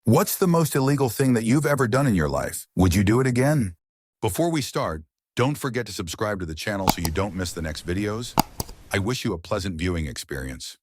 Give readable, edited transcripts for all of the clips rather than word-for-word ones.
What's the most illegal thing that you've ever done in your life? Would you do it again? Before we start, don't forget to subscribe to the channel so you don't miss the next videos. I wish you a pleasant viewing experience.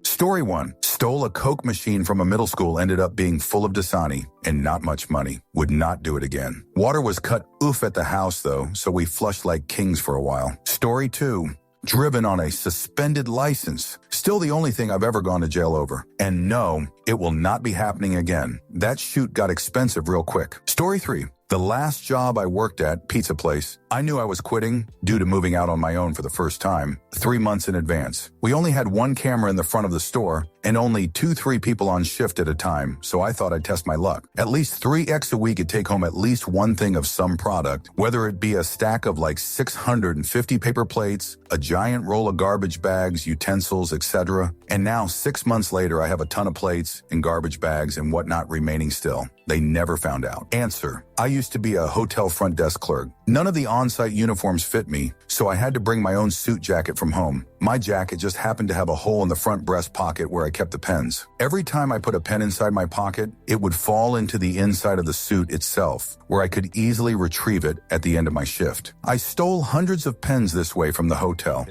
Story 1. Stole a Coke machine from a middle school, ended up being full of Dasani and not much money. Would not do it again. Water was cut oof at the house though, so we flushed like kings for a while. Story 2. Driven on a suspended license. Still the only thing I've ever gone to jail over. And no, it will not be happening again. That shoot got expensive real quick. Story 3. The last job I worked at, pizza place, I knew I was quitting due to moving out on my own for the first time, 3 months in advance. We only had one camera in the front of the store and only 2-3 people on shift at a time, so I thought I'd test my luck. At least 3x a week could take home at least one thing of some product, whether it be a stack of like 650 paper plates, a giant roll of garbage bags, utensils, etc. And now 6 months later, I have a ton of plates and garbage bags and whatnot remaining still. They never found out. Answer. I used to be a hotel front desk clerk. None of the on-site uniforms fit me, so I had to bring my own suit jacket from home. My jacket just happened to have a hole in the front breast pocket where I kept the pens. Every time I put a pen inside my pocket, it would fall into the inside of the suit itself, where I could easily retrieve it at the end of my shift. I stole hundreds of pens this way from the hotel.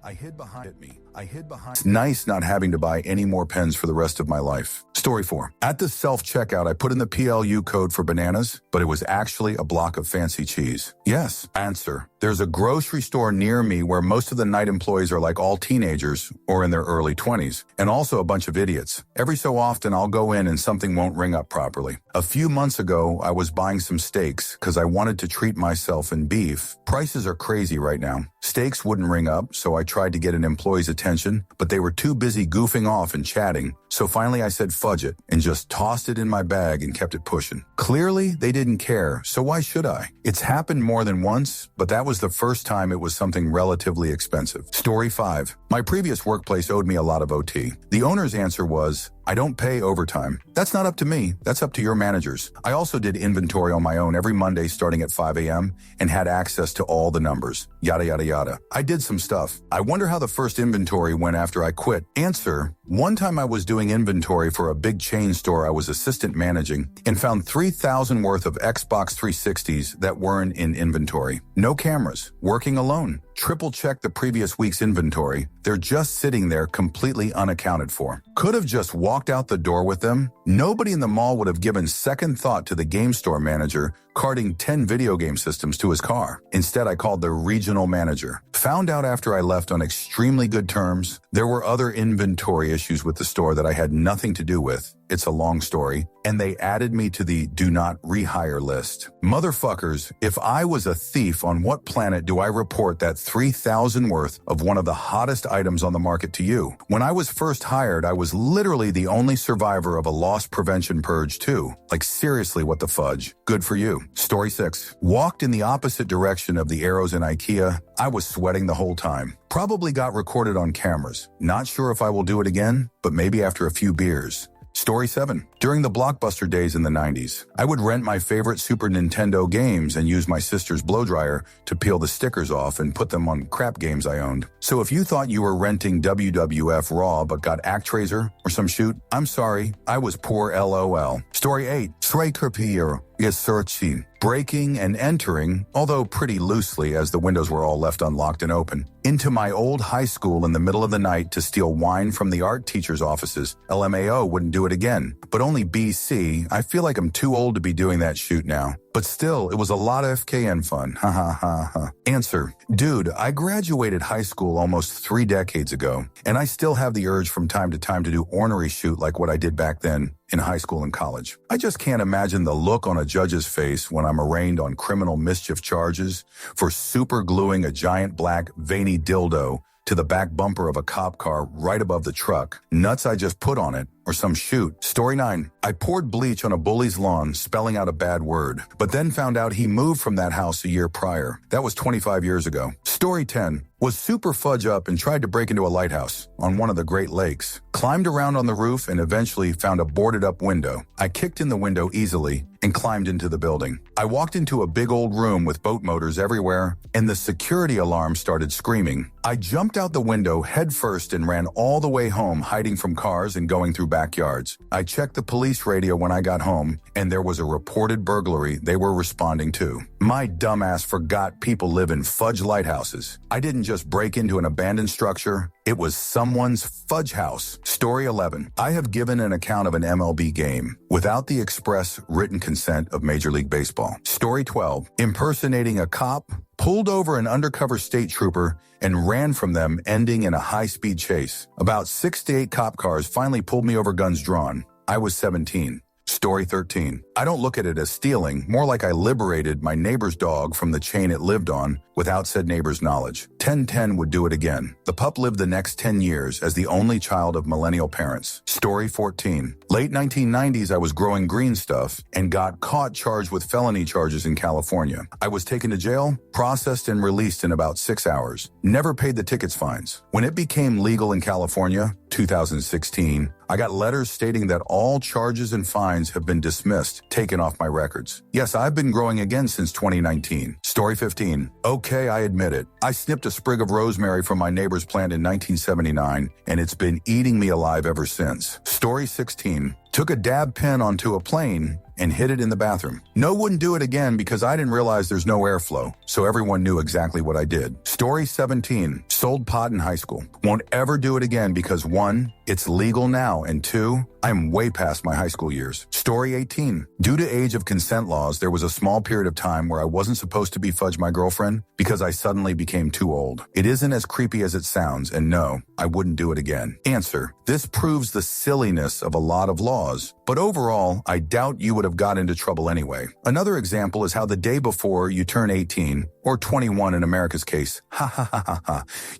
I hid behind me. It's nice not having to buy any more pens for the rest of my life. Story 4. At the self-checkout, I put in the PLU code for bananas, but it was actually a block of fancy cheese. Yes. Answer. There's a grocery store near me where most of the night employees are like all teenagers or in their early 20s, and also a bunch of idiots. Every so often, I'll go in and something won't ring up properly. A few months ago, I was buying some steaks because I wanted to treat myself in beef. Prices are crazy right now. Steaks wouldn't ring up, so I tried to get an employee's attention, but they were too busy goofing off and chatting. So finally I said fudge it and just tossed it in my bag and kept it pushing. Clearly they didn't care, so why should I? It's happened more than once, but that was the first time it was something relatively expensive. Story 5. My previous workplace owed me a lot of OT. The owner's answer was, I don't pay overtime. That's not up to me. That's up to your managers. I also did inventory on my own every Monday starting at 5 a.m. and had access to all the numbers. Yada, yada, yada. I did some stuff. I wonder how the first inventory went after I quit. Answer. One time I was doing inventory for a big chain store I was assistant managing and found 3,000 worth of Xbox 360s that weren't in inventory. No cameras. Working alone. Triple check the previous week's inventory. They're just sitting there completely unaccounted for. Could have just walked out the door with them. Nobody in the mall would have given second thought to the game store manager carting 10 video game systems to his car. Instead, I called the regional manager. Found out after I left on extremely good terms. There were other inventory issues with the store that I had nothing to do with. It's a long story. And they added me to the do not rehire list. Motherfuckers, if I was a thief, on what planet do I report that 3,000 worth of one of the hottest items on the market to you? When I was first hired, I was literally the only survivor of a loss prevention purge too. Like seriously, what the fudge? Good for you. Story 6. Walked in the opposite direction of the arrows in IKEA. I was sweating the whole time. Probably got recorded on cameras. Not sure if I will do it again, but maybe after a few beers. Story 7. During the Blockbuster days in the 90s, I would rent my favorite Super Nintendo games and use my sister's blow dryer to peel the stickers off and put them on crap games I owned. So if you thought you were renting WWF Raw but got ActRaiser or some shoot, I'm sorry, I was poor LOL. Story 8. Striker is searching. Breaking and entering, although pretty loosely as the windows were all left unlocked and open, into my old high school in the middle of the night to steal wine from the art teacher's offices. LMAO wouldn't do it again, but only BC. I feel like I'm too old to be doing that shoot now. But still, it was a lot of FKN fun. Ha ha ha ha. Answer. Dude, I graduated high school almost 3 decades ago, and I still have the urge from time to time to do ornery shoot like what I did back then in high school and college. I just can't imagine the look on a judge's face when I'm arraigned on criminal mischief charges for super gluing a giant black veiny dildo to the back bumper of a cop car right above the truck. Nuts I just put on it, or some shoot. Story 9. I poured bleach on a bully's lawn, spelling out a bad word, but then found out he moved from that house a year prior. That was 25 years ago. Story 10. Was super fudge up and tried to break into a lighthouse on one of the Great Lakes. Climbed around on the roof and eventually found a boarded up window. I kicked in the window easily and climbed into the building. I walked into a big old room with boat motors everywhere, and the security alarm started screaming. I jumped out the window head first and ran all the way home, hiding from cars and going through backyards. I checked the police radio when I got home, and there was a reported burglary they were responding to. My dumbass forgot people live in fudge lighthouses. I didn't just break into an abandoned structure. It was someone's fudge house. Story 11. I have given an account of an MLB game without the express written consent of Major League Baseball. Story 12. Impersonating a cop, pulled over an undercover state trooper, and ran from them, ending in a high-speed chase. About 6 to 8 cop cars finally pulled me over, guns drawn. I was 17. Story 13. I don't look at it as stealing, more like I liberated my neighbor's dog from the chain it lived on without said neighbor's knowledge. 1010 would do it again. The pup lived the next 10 years as the only child of millennial parents. Story 14. Late 1990s, I was growing green stuff and got caught charged with felony charges in California. I was taken to jail, processed, and released in about 6 hours. Never paid the tickets fines. When it became legal in California, 2016, I got letters stating that all charges and fines have been dismissed, taken off my records. Yes, I've been growing again since 2019. Story 15. Okay, I admit it. I snipped a sprig of rosemary from my neighbor's plant in 1979, and it's been eating me alive ever since. Story 16. Took a dab pen onto a plane and hid it in the bathroom. No, wouldn't do it again because I didn't realize there's no airflow, so everyone knew exactly what I did. Story 17. Sold pot in high school. Won't ever do it again because 1, it's legal now, and 2, I'm way past my high school years. Story 18. Due to age of consent laws, there was a small period of time where I wasn't supposed to be fudge my girlfriend because I suddenly became too old. It isn't as creepy as it sounds, and no, I wouldn't do it again. Answer. This proves the silliness of a lot of laws, but overall, I doubt you would have got into trouble anyway. Another example is how the day before you turn 18, or 21 in America's case,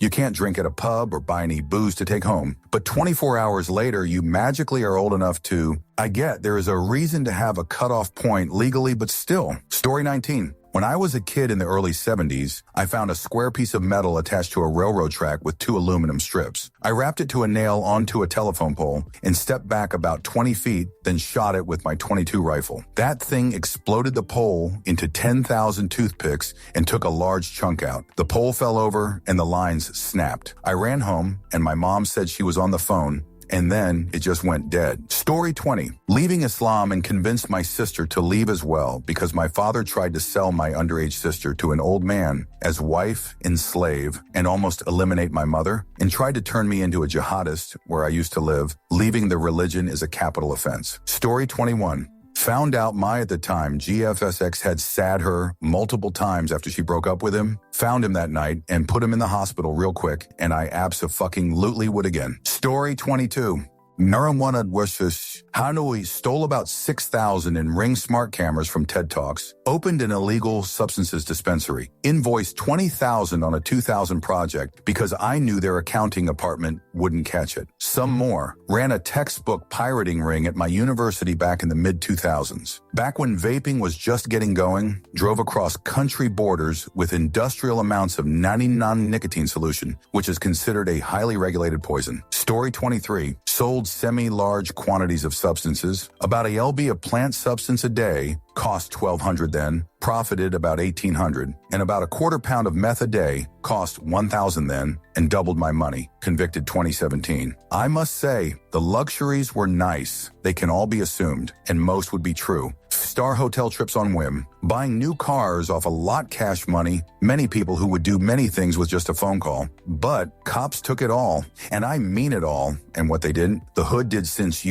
you can't drink at a pub or buy any booze to take home, but 24 hours later, you magically are old enough to, I get there is a reason to have a cutoff point legally, but still. Story 19. When I was a kid in the early 70s, I found a square piece of metal attached to a railroad track with 2 aluminum strips. I wrapped it to a nail onto a telephone pole and stepped back about 20 feet, then shot it with my .22 rifle. That thing exploded the pole into 10,000 toothpicks and took a large chunk out. The pole fell over and the lines snapped. I ran home and my mom said she was on the phone, and then it just went dead. Story 20. Leaving Islam and convinced my sister to leave as well because my father tried to sell my underage sister to an old man as wife and slave and almost eliminate my mother, and tried to turn me into a jihadist where I used to live. Leaving the religion is a capital offense. Story 21. Found out at the time, GFSX had sad her multiple times after she broke up with him. Found him that night and put him in the hospital real quick, and I abso-fucking-lutely would again. Story 22. Marijuana versus Hanoi stole about 6,000 in Ring smart cameras from TED Talks, opened an illegal substances dispensary, invoiced 20,000 on a 2,000 project because I knew their accounting department wouldn't catch it. Some more, ran a textbook pirating ring at my university back in the mid-2000s. Back when vaping was just getting going, drove across country borders with industrial amounts of 99 nicotine solution, which is considered a highly regulated poison. Story 23. Sold semi-large quantities of substances, about a lb of plant substance a day, cost $1,200 then, profited about $1,800, and about a quarter pound of meth a day, cost $1,000 then, and doubled my money, convicted 2017. I must say, the luxuries were nice. They can all be assumed, and most would be true. Star hotel trips on whim, buying new cars off a lot cash money, many people who would do many things with just a phone call. But cops took it all, and I mean it all, and what they didn't, the hood did, since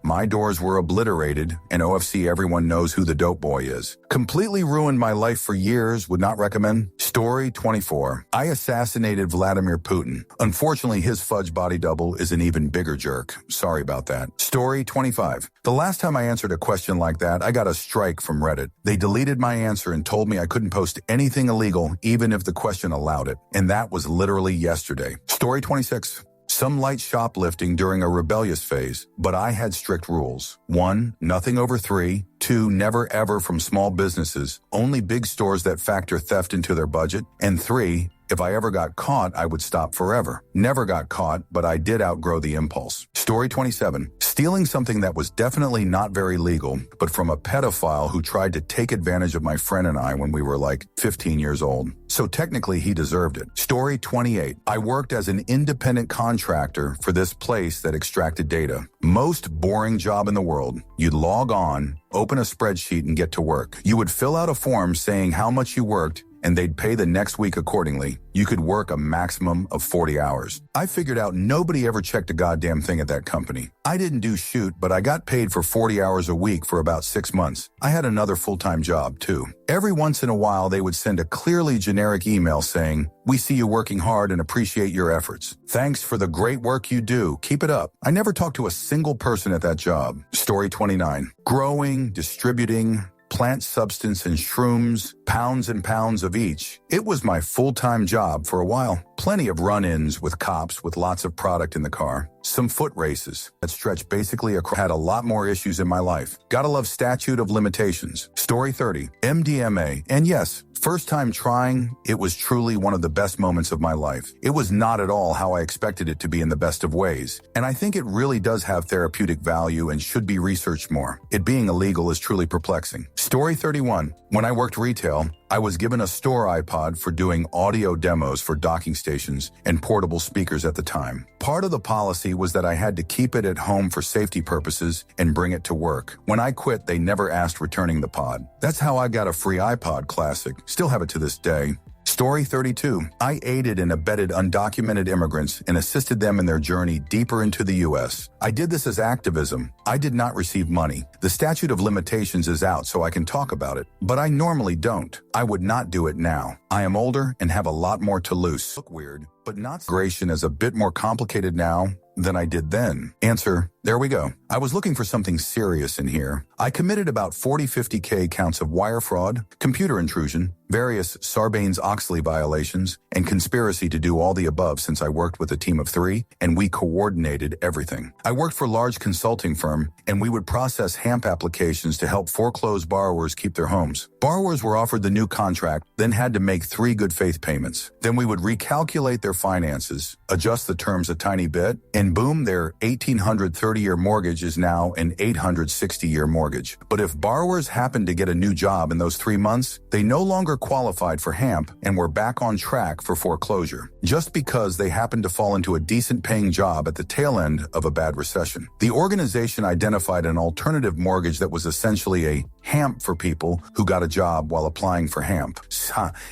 my doors were obliterated, and OFC everyone knows who the dope boy is. Completely ruined my life for years, would not recommend. Story 24. I assassinated Vladimir Putin. Unfortunately, his fudge body double is an even bigger jerk. Sorry about that. Story 25. The last time I answered a question like that, I got a strike from Reddit. They deleted my answer and told me I couldn't post anything illegal even if the question allowed it. And that was literally yesterday. Story 26. Some light shoplifting during a rebellious phase, but I had strict rules. 1, nothing over 3. 2, never ever from small businesses, only big stores that factor theft into their budget. And 3, If I ever got caught, I would stop forever. Never got caught, but I did outgrow the impulse. Story 27. Stealing something that was definitely not very legal, but from a pedophile who tried to take advantage of my friend and I when we were like 15 years old. So technically he deserved it. Story 28. I worked as an independent contractor for this place that extracted data. Most boring job in the world. You'd log on, open a spreadsheet, and get to work. You would fill out a form saying how much you worked, and they'd pay the next week accordingly. You could work a maximum of 40 hours. I figured out nobody ever checked a goddamn thing at that company. I didn't do shoot, but I got paid for 40 hours a week for about 6 months. I had another full-time job, too. Every once in a while, they would send a clearly generic email saying, "We see you working hard and appreciate your efforts. Thanks for the great work you do. Keep it up." I never talked to a single person at that job. Story 29. Growing, distributing, plant substance and shrooms, pounds and pounds of each. It was my full-time job for a while. Plenty of run-ins with cops with lots of product in the car. Some foot races that stretched basically across. Had a lot more issues in my life. Gotta love statute of limitations. Story 30. MDMA. And yes, first time trying, it was truly one of the best moments of my life. It was not at all how I expected it to be in the best of ways. And I think it really does have therapeutic value and should be researched more. It being illegal is truly perplexing. Story 31. When I worked retail, I was given a store iPod for doing audio demos for docking stations and portable speakers at the time. Part of the policy was that I had to keep it at home for safety purposes and bring it to work. When I quit, they never asked returning the pod. That's how I got a free iPod Classic. Still have it to this day. Story 32. I aided and abetted undocumented immigrants and assisted them in their journey deeper into the U.S. I did this as activism. I did not receive money. The statute of limitations is out, so I can talk about it, but I normally don't. I would not do it now. I am older and have a lot more to lose. Look weird, but not. Migration is a bit more complicated now than I did then. Answer, there we go. I was looking for something serious in here. I committed about 50K counts of wire fraud, computer intrusion, various Sarbanes-Oxley violations, and conspiracy to do all the above since I worked with a team of 3, and we coordinated everything. I worked for a large consulting firm, and we would process HAMP applications to help foreclosed borrowers keep their homes. Borrowers were offered the new contract, then had to make 3 good faith payments. Then we would recalculate their finances, adjust the terms a tiny bit, and boom, their 1,830-year mortgage is now an 860-year mortgage. But if borrowers happened to get a new job in those 3 months, they no longer qualified for HAMP and were back on track for foreclosure, just because they happened to fall into a decent-paying job at the tail end of a bad recession. The organization identified an alternative mortgage that was essentially a HAMP for people who got a job while applying for HAMP,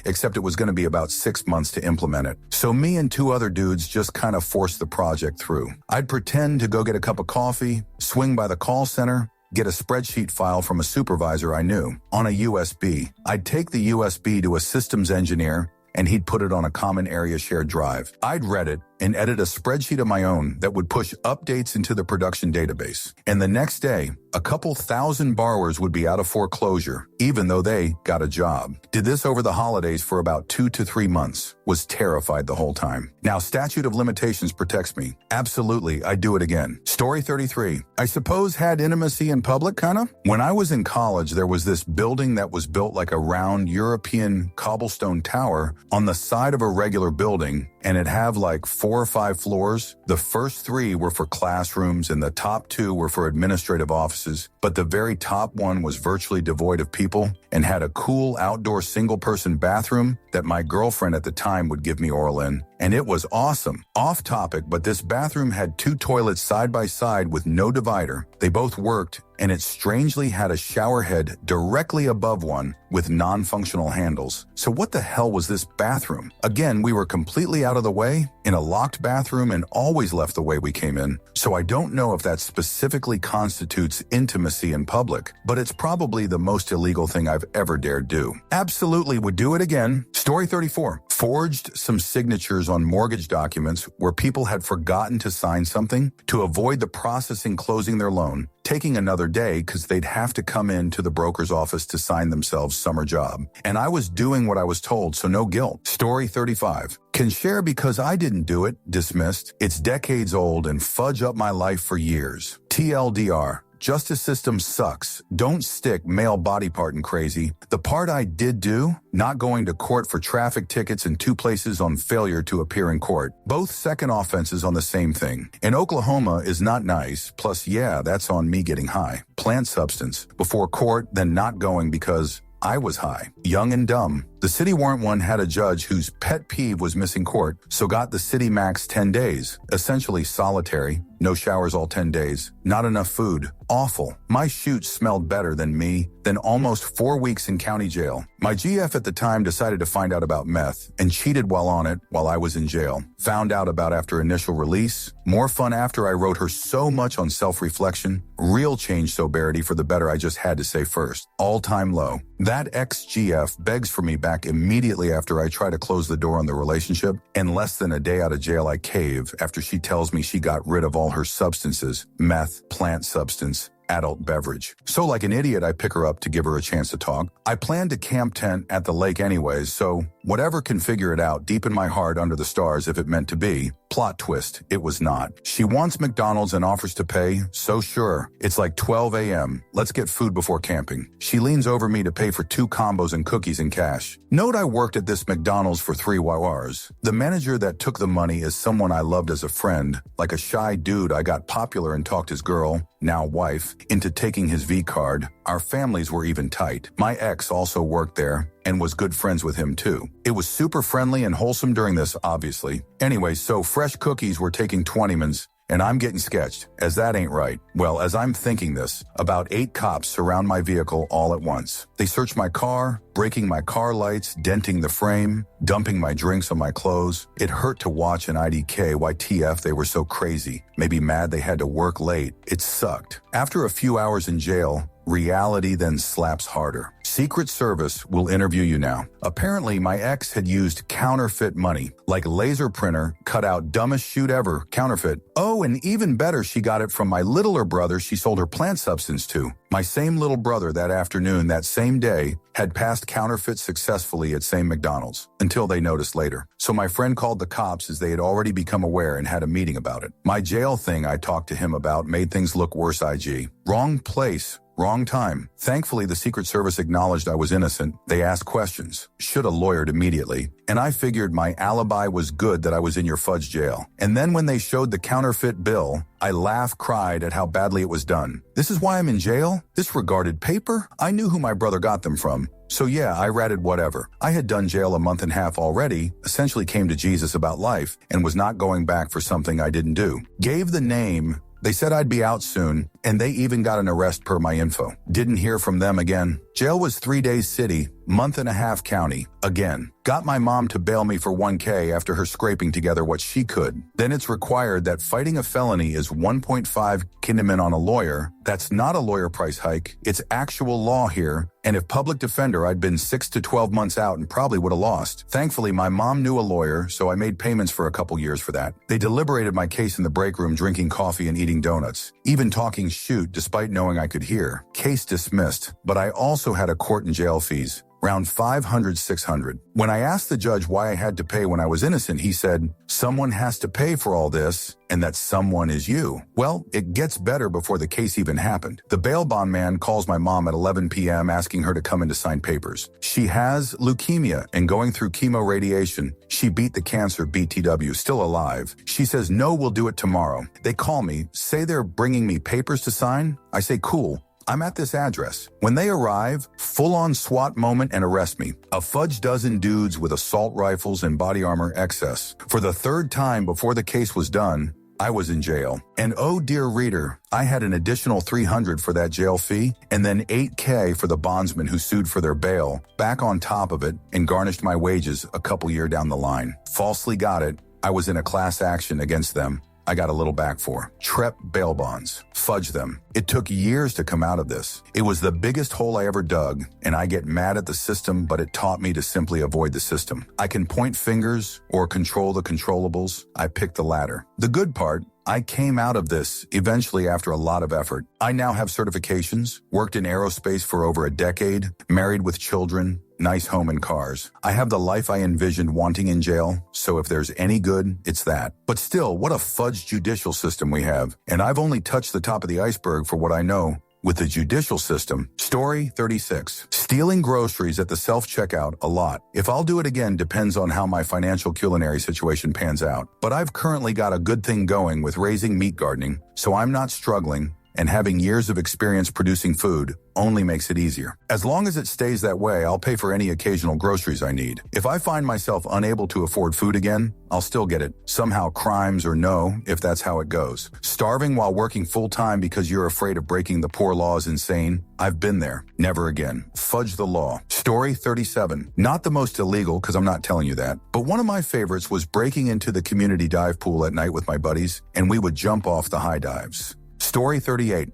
except it was going to be about 6 months to implement it. So me and 2 other dudes just kind of forced the project through. I'd pretend to go get a cup of coffee, swing by the call center, get a spreadsheet file from a supervisor I knew on a USB. I'd take the USB to a systems engineer, and he'd put it on a common area shared drive. I'd read it and edit a spreadsheet of my own that would push updates into the production database. And the next day, a couple thousand borrowers would be out of foreclosure, even though they got a job. Did this over the holidays for about 2 to 3 months. Was terrified the whole time. Now, statute of limitations protects me. Absolutely, I'd do it again. Story 33. I suppose had intimacy in public, kinda? When I was in college, there was this building that was built like a round European cobblestone tower on the side of a regular building, and it'd have like 4 or 5 floors. The first 3 were for classrooms and the top 2 were for administrative offices, but the very top one was virtually devoid of people and had a cool outdoor single-person bathroom that my girlfriend at the time would give me oral in, and it was awesome. Off topic, but this bathroom had 2 toilets side by side with no divider. They both worked, and it strangely had a shower head directly above one with non-functional handles. So what the hell was this bathroom? Again, we were completely out of the way, in a locked bathroom, and always left the way we came in. So I don't know if that specifically constitutes intimacy in public, but it's probably the most illegal thing I've ever dared do. Absolutely would do it again. Story 34. Forged some signatures on mortgage documents where people had forgotten to sign something to avoid the processing closing their loan, taking another day because they'd have to come into the broker's office to sign themselves summer job. And I was doing what I was told, so no guilt. Story 35. Can share because I didn't do it. Dismissed. It's decades old and fudge up my life for years. TLDR. justice system sucks. Don't stick male body part in crazy. The part I did do, not going to court for traffic tickets in 2 places on failure to appear in court. Both second offenses on the same thing. In Oklahoma is not nice, plus yeah, that's on me getting high. Plant substance. Before court, then not going because I was high. Young and dumb. The city warrant one had a judge whose pet peeve was missing court, so got the city max 10 days. Essentially solitary. No showers all 10 days. Not enough food. Awful. My shoot smelled better than me. Then almost 4 weeks in county jail. My GF at the time decided to find out about meth and cheated while on it while I was in jail. Found out about after initial release. More fun after I wrote her so much on self-reflection. Real change sobriety for the better I just had to say first. All-time low. That ex-GF begs for me back immediately after I try to close the door on the relationship. And less than a day out of jail, I cave after she tells me she got rid of all her substances. Meth, plant substance, adult beverage. So like an idiot, I pick her up to give her a chance to talk. I planned to camp tent at the lake anyways, so whatever can figure it out deep in my heart under the stars if it meant to be. Plot twist, it was not. She wants McDonald's and offers to pay, so sure. It's like 12 a.m. Let's get food before camping. She leans over me to pay for 2 combos and cookies in cash. Note I worked at this McDonald's for 3 hours. The manager that took the money is someone I loved as a friend. Like a shy dude, I got popular and talked his girl, now wife, into taking his V-card. Our families were even tight. My ex also worked there and was good friends with him too. It was super friendly and wholesome during this, obviously. Anyway, so fresh cookies were taking 20 mins, and I'm getting sketched, as that ain't right. Well, as I'm thinking this, about 8 cops surround my vehicle all at once. They search my car, breaking my car lights, denting the frame, dumping my drinks on my clothes. It hurt to watch an IDK. YTF, they were so crazy. Maybe mad they had to work late. It sucked. After a few hours in jail, reality then slaps harder. Secret Service will interview you now. Apparently, my ex had used counterfeit money, like laser printer, cut out dumbest shoot ever, counterfeit. Oh, and even better, she got it from my littler brother she sold her plant substance to. My same little brother that afternoon, that same day, had passed counterfeit successfully at same McDonald's, until they noticed later. So my friend called the cops as they had already become aware and had a meeting about it. My jail thing I talked to him about made things look worse, IG. Wrong place. Wrong time. Thankfully, the Secret Service acknowledged I was innocent. They asked questions. Should have lawyered immediately. And I figured my alibi was good that I was in your fudge jail. And then when they showed the counterfeit bill, I cried at how badly it was done. This is why I'm in jail? Disregarded paper? I knew who my brother got them from. So yeah, I ratted whatever. I had done jail a month and a half already, essentially came to Jesus about life, and was not going back for something I didn't do. Gave the name. They said I'd be out soon, and they even got an arrest per my info. Didn't hear from them again. Jail was 3 days city, month and a half county. Again. Got my mom to bail me for $1,000 after her scraping together what she could. Then it's required that fighting a felony is 1.5 kinderman on a lawyer. That's not a lawyer price hike. It's actual law here. And if public defender, I'd been 6 to 12 months out and probably would have lost. Thankfully, my mom knew a lawyer, so I made payments for a couple years for that. They deliberated my case in the break room, drinking coffee and eating donuts. Even talking shoot, despite knowing I could hear. Case dismissed. But I also had a court and jail fees. Around $500, $600. When I asked the judge why I had to pay when I was innocent, he said, someone has to pay for all this, and that someone is you. Well, it gets better before the case even happened. The bail bond man calls my mom at 11 p.m. asking her to come in to sign papers. She has leukemia and going through chemo radiation. She beat the cancer, BTW, still alive. She says, no, we'll do it tomorrow. They call me, say they're bringing me papers to sign. I say, cool. I'm at this address. When they arrive, full-on SWAT moment and arrest me. A fudge dozen dudes with assault rifles and body armor excess. For the 3rd time before the case was done, I was in jail. And oh dear reader, I had an additional $300 for that jail fee, and then $8,000 for the bondsman who sued for their bail, back on top of it, and garnished my wages a couple years down the line. Falsely got it. I was in a class action against them. I got a little back for. TREP bail bonds. Fudge them. It took years to come out of this. It was the biggest hole I ever dug, and I get mad at the system, but it taught me to simply avoid the system. I can point fingers or control the controllables. I picked the latter. The good part, I came out of this eventually after a lot of effort. I now have certifications, worked in aerospace for over a decade, married with children, nice home and cars. I have the life I envisioned wanting in jail, so if there's any good, it's that. But still, what a fudged judicial system we have. And I've only touched the top of the iceberg for what I know. With the judicial system. Story 36. Stealing groceries at the self-checkout a lot. If I'll do it again depends on how my financial culinary situation pans out. But I've currently got a good thing going with raising meat gardening, so I'm not struggling, and having years of experience producing food only makes it easier. As long as it stays that way, I'll pay for any occasional groceries I need. If I find myself unable to afford food again, I'll still get it. Somehow, crimes or no, if that's how it goes. Starving while working full-time because you're afraid of breaking the poor law is insane. I've been there. Never again. Fudge the law. Story 37. Not the most illegal, because I'm not telling you that, but one of my favorites was breaking into the community dive pool at night with my buddies, and we would jump off the high dives. Story 38.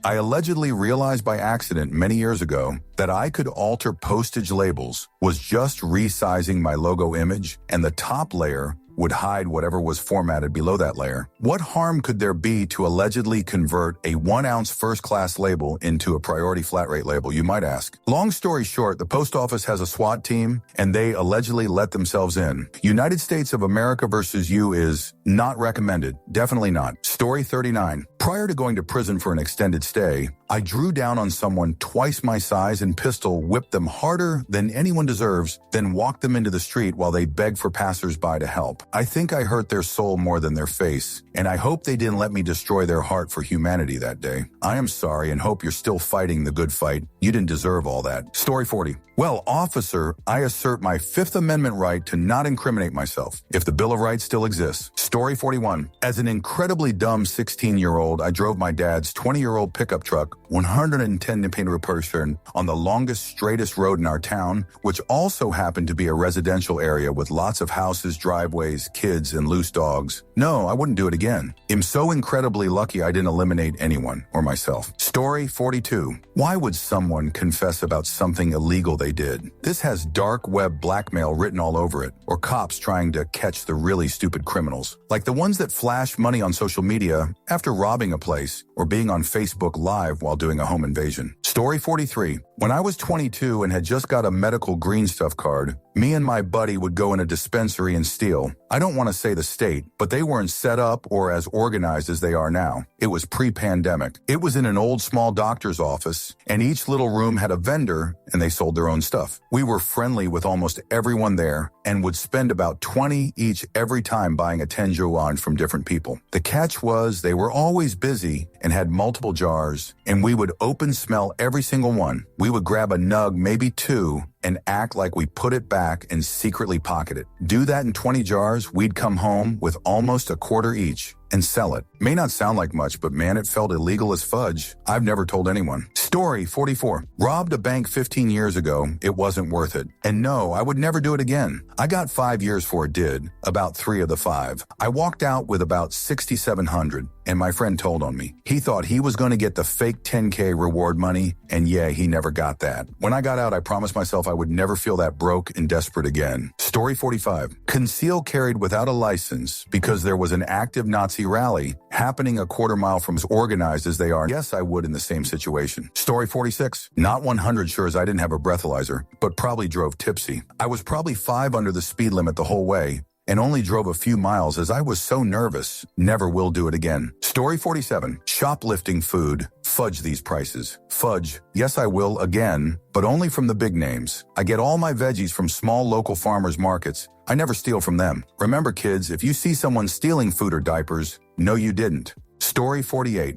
I allegedly realized by accident many years ago that I could alter postage labels, was just resizing my logo image, and the top layer would hide whatever was formatted below that layer. What harm could there be to allegedly convert a 1-ounce first-class label into a priority flat rate label, you might ask? Long story short, the post office has a SWAT team, and they allegedly let themselves in. United States of America versus you is not recommended. Definitely not. Story 39. Prior to going to prison for an extended stay, I drew down on someone twice my size and pistol whipped them harder than anyone deserves, then walked them into the street while they begged for passersby to help. I think I hurt their soul more than their face, and I hope they didn't let me destroy their heart for humanity that day. I am sorry and hope you're still fighting the good fight. You didn't deserve all that. Story 40. Well, officer, I assert my Fifth Amendment right to not incriminate myself, if the Bill of Rights still exists. Story 41. As an incredibly dumb 16-year-old, I drove my dad's 20-year-old pickup truck 110 km/h on the longest, straightest road in our town, which also happened to be a residential area with lots of houses, driveways, kids, and loose dogs. No, I wouldn't do it again. I'm so incredibly lucky I didn't eliminate anyone or myself. Story 42. Why would someone confess about something illegal they did? This has dark web blackmail written all over it, or cops trying to catch the really stupid criminals, like the ones that flash money on social media after robbing a place or being on Facebook Live while doing a home invasion. Story 43. When I was 22 and had just got a medical green stuff card, me and my buddy would go in a dispensary and steal. I don't want to say the state, but they weren't set up or as organized as they are now. It was pre-pandemic. It was in an old small doctor's office, and each little room had a vendor, and they sold their own stuff. We were friendly with almost everyone there and would spend about 20 each every time buying a 10 yuan from different people. The catch was they were always busy and had multiple jars, and we would open smell every single one. We would grab a nug, maybe two, and act like we put it back and secretly pocket it. Do that in 20 jars, we'd come home with almost a quarter each and sell it. May not sound like much, but man, it felt illegal as fudge. I've never told anyone. Story 44. Robbed a bank 15 years ago. It wasn't worth it. And no, I would never do it again. I got 5 years for it did, about 3 of the 5. I walked out with about 6,700, and my friend told on me. He thought he was going to get the fake 10K reward money, and yeah, he never got that. When I got out, I promised myself I would never feel that broke and desperate again. Story 45. Conceal carried without a license because there was an active Nazi rally happening a quarter mile from as organized as they are. Yes, I would in the same situation. Story 46. Not 100 sure as I didn't have a breathalyzer, but probably drove tipsy. I was probably 5 under the speed limit the whole way and only drove a few miles as I was so nervous. Never will do it again. Story 47. Shoplifting food. Fudge these prices. Fudge. Yes, I will again, but only from the big names. I get all my veggies from small local farmers markets. I never steal from them. Remember, kids, if you see someone stealing food or diapers, no, you didn't. Story 48.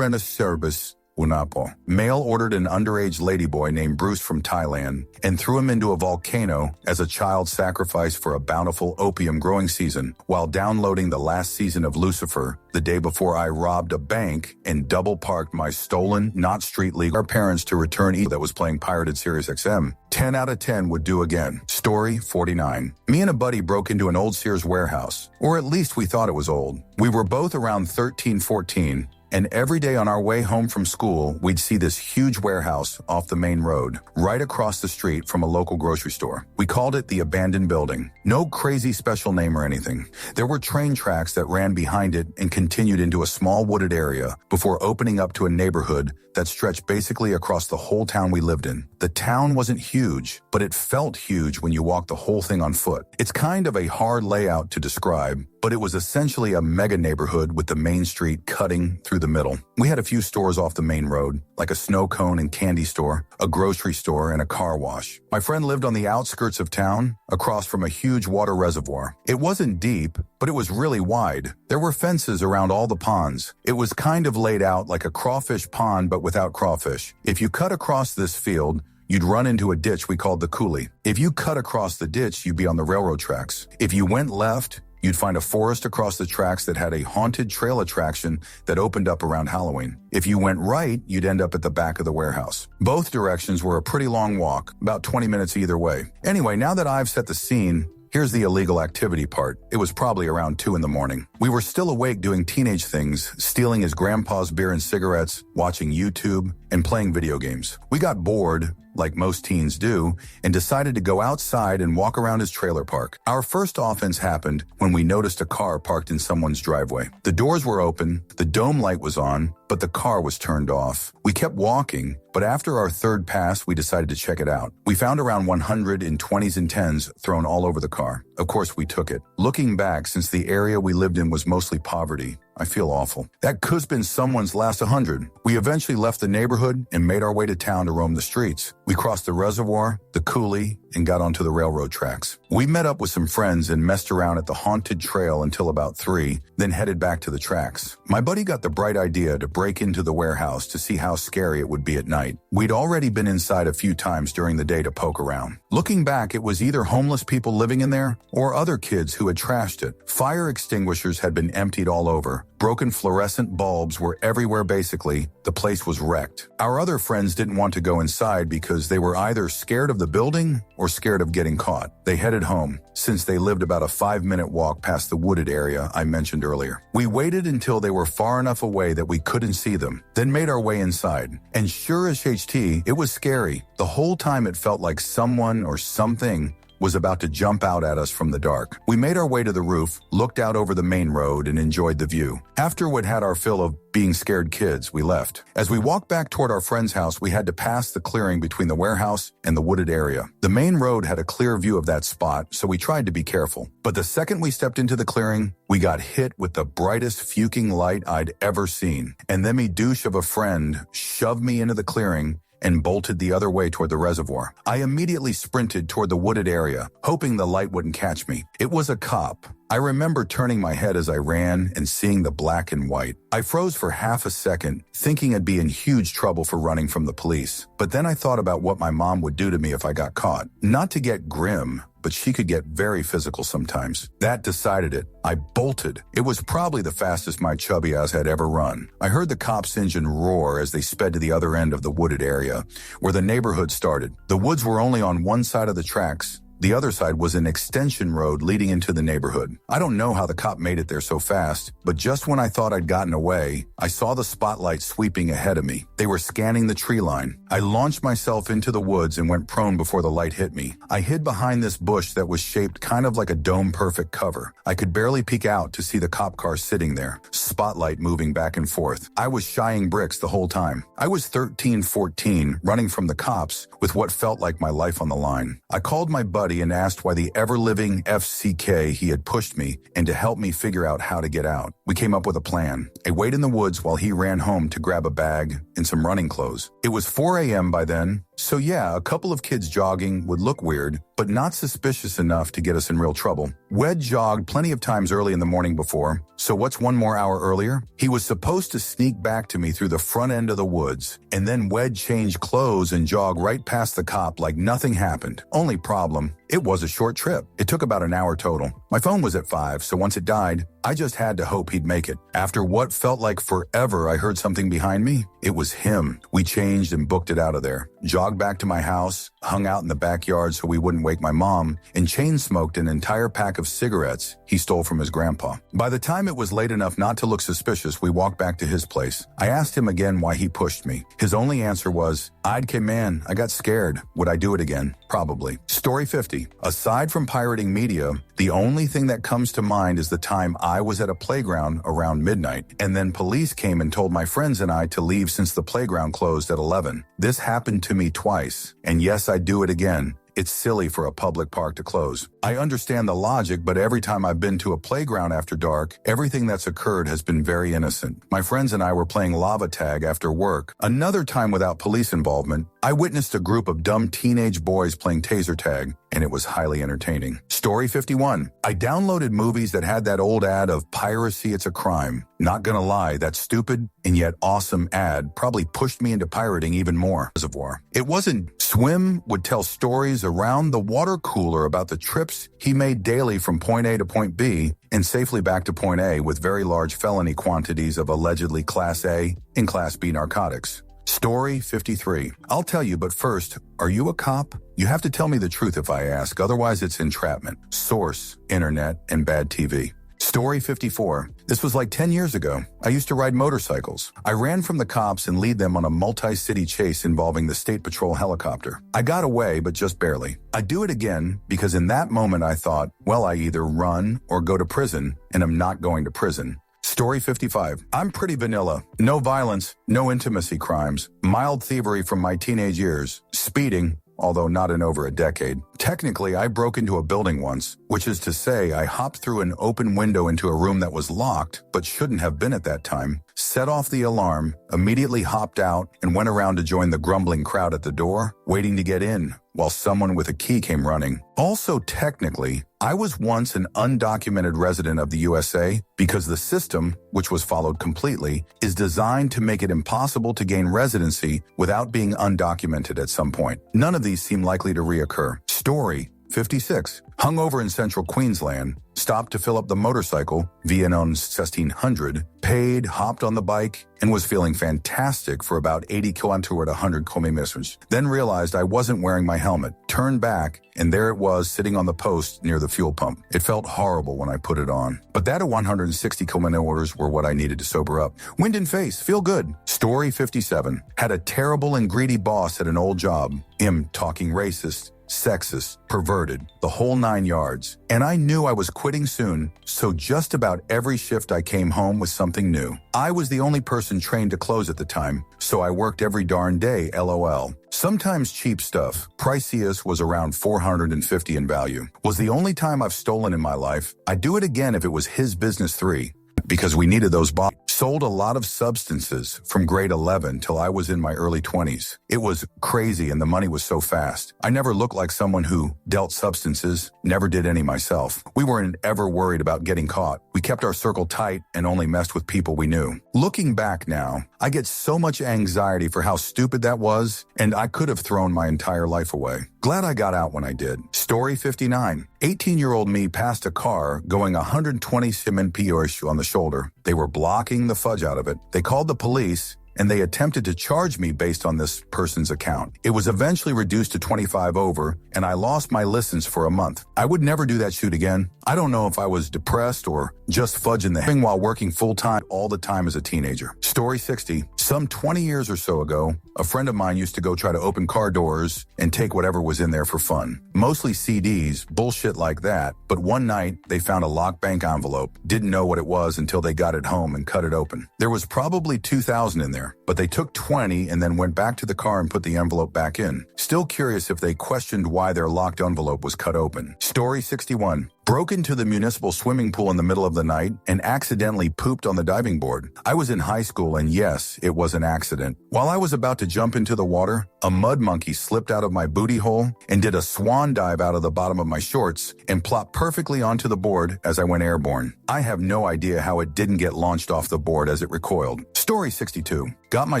Service. Unapo. Male ordered an underage ladyboy named Bruce from Thailand and threw him into a volcano as a child sacrifice for a bountiful opium growing season while downloading the last season of Lucifer the day before I robbed a bank and double parked my stolen, not street legal, our parents to return that was playing pirated Sirius XM. 10 out of 10 would do again. Story 49. Me and a buddy broke into an old Sears warehouse, or at least we thought it was old. We were both around 13, 14, And every day on our way home from school, we'd see this huge warehouse off the main road, right across the street from a local grocery store. We called it the abandoned building. No crazy special name or anything. There were train tracks that ran behind it and continued into a small wooded area before opening up to a neighborhood that stretched basically across the whole town we lived in. The town wasn't huge, but it felt huge when you walked the whole thing on foot. It's kind of a hard layout to describe, but it was essentially a mega neighborhood with the main street cutting through the middle. We had a few stores off the main road, like a snow cone and candy store, a grocery store, and a car wash. My friend lived on the outskirts of town, across from a huge water reservoir. It wasn't deep, but it was really wide. There were fences around all the ponds. It was kind of laid out like a crawfish pond, but without crawfish. If you cut across this field, you'd run into a ditch we called the coulee. If you cut across the ditch, you'd be on the railroad tracks. If you went left, you'd find a forest across the tracks that had a haunted trail attraction that opened up around Halloween. If you went right, you'd end up at the back of the warehouse. Both directions were a pretty long walk, about 20 minutes either way. Anyway, now that I've set the scene, here's the illegal activity part. It was probably around 2 in the morning. We were still awake doing teenage things, stealing his grandpa's beer and cigarettes, watching YouTube, and playing video games. We got bored, like most teens do, and decided to go outside and walk around his trailer park. Our first offense happened when we noticed a car parked in someone's driveway. The doors were open, the dome light was on, but the car was turned off. We kept walking, but after our third pass, we decided to check it out. We found around 100 in 20s and 10s thrown all over the car. Of course, we took it. Looking back, since the area we lived in was mostly poverty, I feel awful. That could have been someone's last 100. We eventually left the neighborhood and made our way to town to roam the streets. We crossed the reservoir, the coulee, and got onto the railroad tracks. We met up with some friends and messed around at the haunted trail until about 3, then headed back to the tracks. My buddy got the bright idea to break into the warehouse to see how scary it would be at night. We'd already been inside a few times during the day to poke around. Looking back, it was either homeless people living in there or other kids who had trashed it. Fire extinguishers had been emptied all over. Broken fluorescent bulbs were everywhere basically. The place was wrecked. Our other friends didn't want to go inside because they were either scared of the building or scared of getting caught. They headed home, since they lived about a 5-minute walk past the wooded area I mentioned earlier. We waited until they were far enough away that we couldn't see them, then made our way inside. And sure as HT, it was scary. The whole time it felt like someone or something was about to jump out at us from the dark. We made our way to the roof, looked out over the main road, and enjoyed the view. After we'd had our fill of being scared kids, we left. As we walked back toward our friend's house, we had to pass the clearing between the warehouse and the wooded area. The main road had a clear view of that spot, so we tried to be careful. But the second we stepped into the clearing, we got hit with the brightest fuking light I'd ever seen. And then me douche of a friend shoved me into the clearing and bolted the other way toward the reservoir. I immediately sprinted toward the wooded area, hoping the light wouldn't catch me. It was a cop. I remember turning my head as I ran and seeing the black and white. I froze for half a second, thinking I'd be in huge trouble for running from the police. But then I thought about what my mom would do to me if I got caught. Not to get grim, but she could get very physical sometimes. That decided it. I bolted. It was probably the fastest my chubby ass had ever run. I heard the cop's engine roar as they sped to the other end of the wooded area, where the neighborhood started. The woods were only on one side of the tracks. The other side was an extension road leading into the neighborhood. I don't know how the cop made it there so fast, but just when I thought I'd gotten away, I saw the spotlight sweeping ahead of me. They were scanning the tree line. I launched myself into the woods and went prone before the light hit me. I hid behind this bush that was shaped kind of like a dome-perfect cover. I could barely peek out to see the cop car sitting there, spotlight moving back and forth. I was shying bricks the whole time. I was 13, 14, running from the cops with what felt like my life on the line. I called my buddy and asked why the ever-living FCK he had pushed me and to help me figure out how to get out. We came up with a plan. I waited in the woods while he ran home to grab a bag and some running clothes. It was 4 a.m. by then, so yeah, a couple of kids jogging would look weird, but not suspicious enough to get us in real trouble. Wed jogged plenty of times early in the morning before, so what's one more hour earlier? He was supposed to sneak back to me through the front end of the woods, and then Wed changed clothes and jog right past the cop like nothing happened. Only problem, it was a short trip. It took about an hour total. My phone was at 5, so once it died, I just had to hope he'd make it. After what felt like forever, I heard something behind me. It was him. We changed and booked it out of there. Jogged back to my house, hung out in the backyard so we wouldn't wake my mom, and chain smoked an entire pack of cigarettes he stole from his grandpa. By the time it was late enough not to look suspicious, we walked back to his place. I asked him again why he pushed me. His only answer was, man, I got scared. Would I do it again? Probably. Story 50. Aside from pirating media, the only thing that comes to mind is the time I was at a playground around midnight, and then police came and told my friends and I to leave since the playground closed at 11. This happened to me twice, and yes, I'd do it again. It's silly for a public park to close. I understand the logic, but every time I've been to a playground after dark, everything that's occurred has been very innocent. My friends and I were playing lava tag after work. Another time without police involvement, I witnessed a group of dumb teenage boys playing taser tag, and it was highly entertaining. Story 51. I downloaded movies that had that old ad of piracy, it's a crime. Not gonna lie, that stupid and yet awesome ad probably pushed me into pirating even more. Reservoir. It wasn't. Swim would tell stories around the water cooler about the trips he made daily from point A to point B and safely back to point A with very large felony quantities of allegedly Class A and Class B narcotics. Story 53. I'll tell you, but first, are you a cop? You have to tell me the truth if I ask, otherwise it's entrapment. Source, internet, and bad TV. Story 54. This was like 10 years ago. I used to ride motorcycles. I ran from the cops and lead them on a multi-city chase involving the State Patrol helicopter. I got away, but just barely. I'd do it again because in that moment I thought, well, I either run or go to prison, and I'm not going to prison. Story 55. I'm pretty vanilla. No violence, no intimacy crimes, mild thievery from my teenage years, speeding, although not in over a decade. Technically, I broke into a building once, which is to say I hopped through an open window into a room that was locked, but shouldn't have been at that time, set off the alarm, immediately hopped out, and went around to join the grumbling crowd at the door, waiting to get in, while someone with a key came running. Also, technically, I was once an undocumented resident of the USA because the system, which was followed completely, is designed to make it impossible to gain residency without being undocumented at some point. None of these seem likely to reoccur. Story 56. Hungover in central Queensland, stopped to fill up the motorcycle, Viennon's 1600, paid, hopped on the bike, and was feeling fantastic for about 80 km at 100 km. Then realized I wasn't wearing my helmet, turned back, and there it was sitting on the post near the fuel pump. It felt horrible when I put it on. But that at 160 km were what I needed to sober up. Wind and face, feel good. Story 57. Had a terrible and greedy boss at an old job. Him talking racist, sexist, perverted, the whole 9 yards. And I knew I was quitting soon, so just about every shift I came home with something new. I was the only person trained to close at the time, so I worked every darn day, LOL. Sometimes cheap stuff. Priciest was around $450 in value. Was the only time I've stolen in my life. I'd do it again if it was his business 3. Because we needed those bottles. Sold a lot of substances from grade 11 till I was in my early 20s. It was crazy and the money was so fast. I never looked like someone who dealt substances, never did any myself. We weren't ever worried about getting caught. We kept our circle tight and only messed with people we knew. Looking back now, I get so much anxiety for how stupid that was, and I could have thrown my entire life away. Glad I got out when I did. Story 59. 18-year-old me passed a car going 120 km/h on the shoulder. They were blocking the fudge out of it. They called the police, and they attempted to charge me based on this person's account. It was eventually reduced to 25 over, and I lost my license for a month. I would never do that shoot again. I don't know if I was depressed or just fudging the thing while working full-time all the time as a teenager. Story 60. Some 20 years or so ago, a friend of mine used to go try to open car doors and take whatever was in there for fun. Mostly CDs, bullshit like that, but one night they found a locked bank envelope. Didn't know what it was until they got it home and cut it open. There was probably $2,000 in there, but they took 20 and then went back to the car and put the envelope back in. Still curious if they questioned why their locked envelope was cut open. Story 61. Broke into the municipal swimming pool in the middle of the night and accidentally pooped on the diving board. I was in high school and yes, it was an accident. While I was about to jump into the water, a mud monkey slipped out of my booty hole and did a swan dive out of the bottom of my shorts and plopped perfectly onto the board as I went airborne. I have no idea how it didn't get launched off the board as it recoiled. Story 62. Got my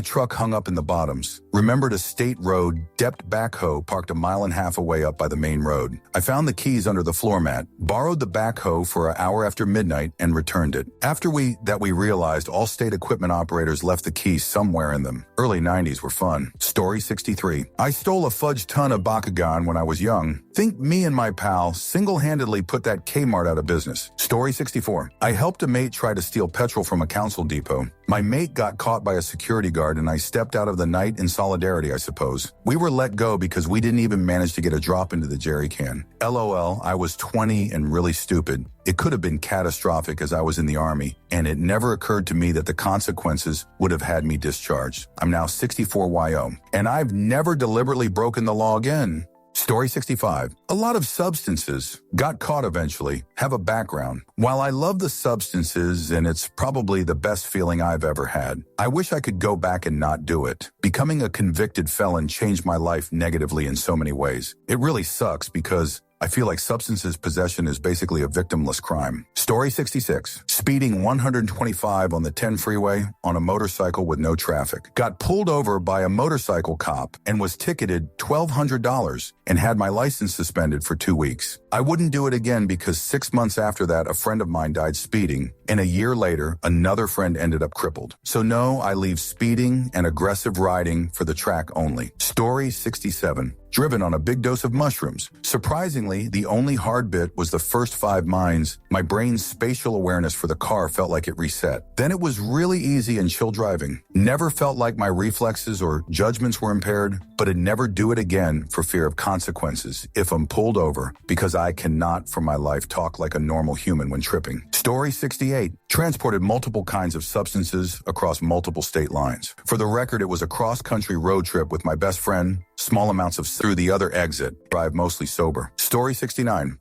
truck hung up in the bottoms. Remembered a state road depth backhoe parked 1.5 miles away up by the main road. I found the keys under the floor mat. borrowed the backhoe for an hour after midnight and returned it. After we realized all state equipment operators left the keys somewhere in them. Early 90s were fun. Story 63. I stole a fudge ton of Bakugan when I was young. Think me and my pal single-handedly put that Kmart out of business. Story 64. I helped a mate try to steal petrol from a council depot. My mate got caught by a security guard and I stepped out of the night in solidarity, I suppose. We were let go because we didn't even manage to get a drop into the jerry can. LOL, I was 20 and really stupid. It could have been catastrophic as I was in the Army, and it never occurred to me that the consequences would have had me discharged. I'm now 64 YO, and I've never deliberately broken the law again. Story 65. A lot of substances, got caught eventually, have a background. While I love the substances and it's probably the best feeling I've ever had, I wish I could go back and not do it. Becoming a convicted felon changed my life negatively in so many ways. It really sucks because I feel like substances possession is basically a victimless crime. Story 66. Speeding 125 on the 10 freeway on a motorcycle with no traffic. Got pulled over by a motorcycle cop and was ticketed $1,200 and had my license suspended for 2 weeks. I wouldn't do it again because 6 months after that, a friend of mine died speeding, and a year later, another friend ended up crippled. So no, I leave speeding and aggressive riding for the track only. Story 67. Driven on a big dose of mushrooms. Surprisingly, the only hard bit was the first 5 mines. My brain's spatial awareness for the car felt like it reset. Then it was really easy and chill driving. Never felt like my reflexes or judgments were impaired, but I'd never do it again for fear of consequences if I'm pulled over, because I cannot for my life talk like a normal human when tripping. Story 68. Transported multiple kinds of substances across multiple state lines. For the record, it was a cross-country road trip with my best friend, small amounts of through the other exit, drive mostly sober. Story 69.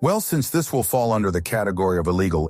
Well, since this will fall under the category of illegal,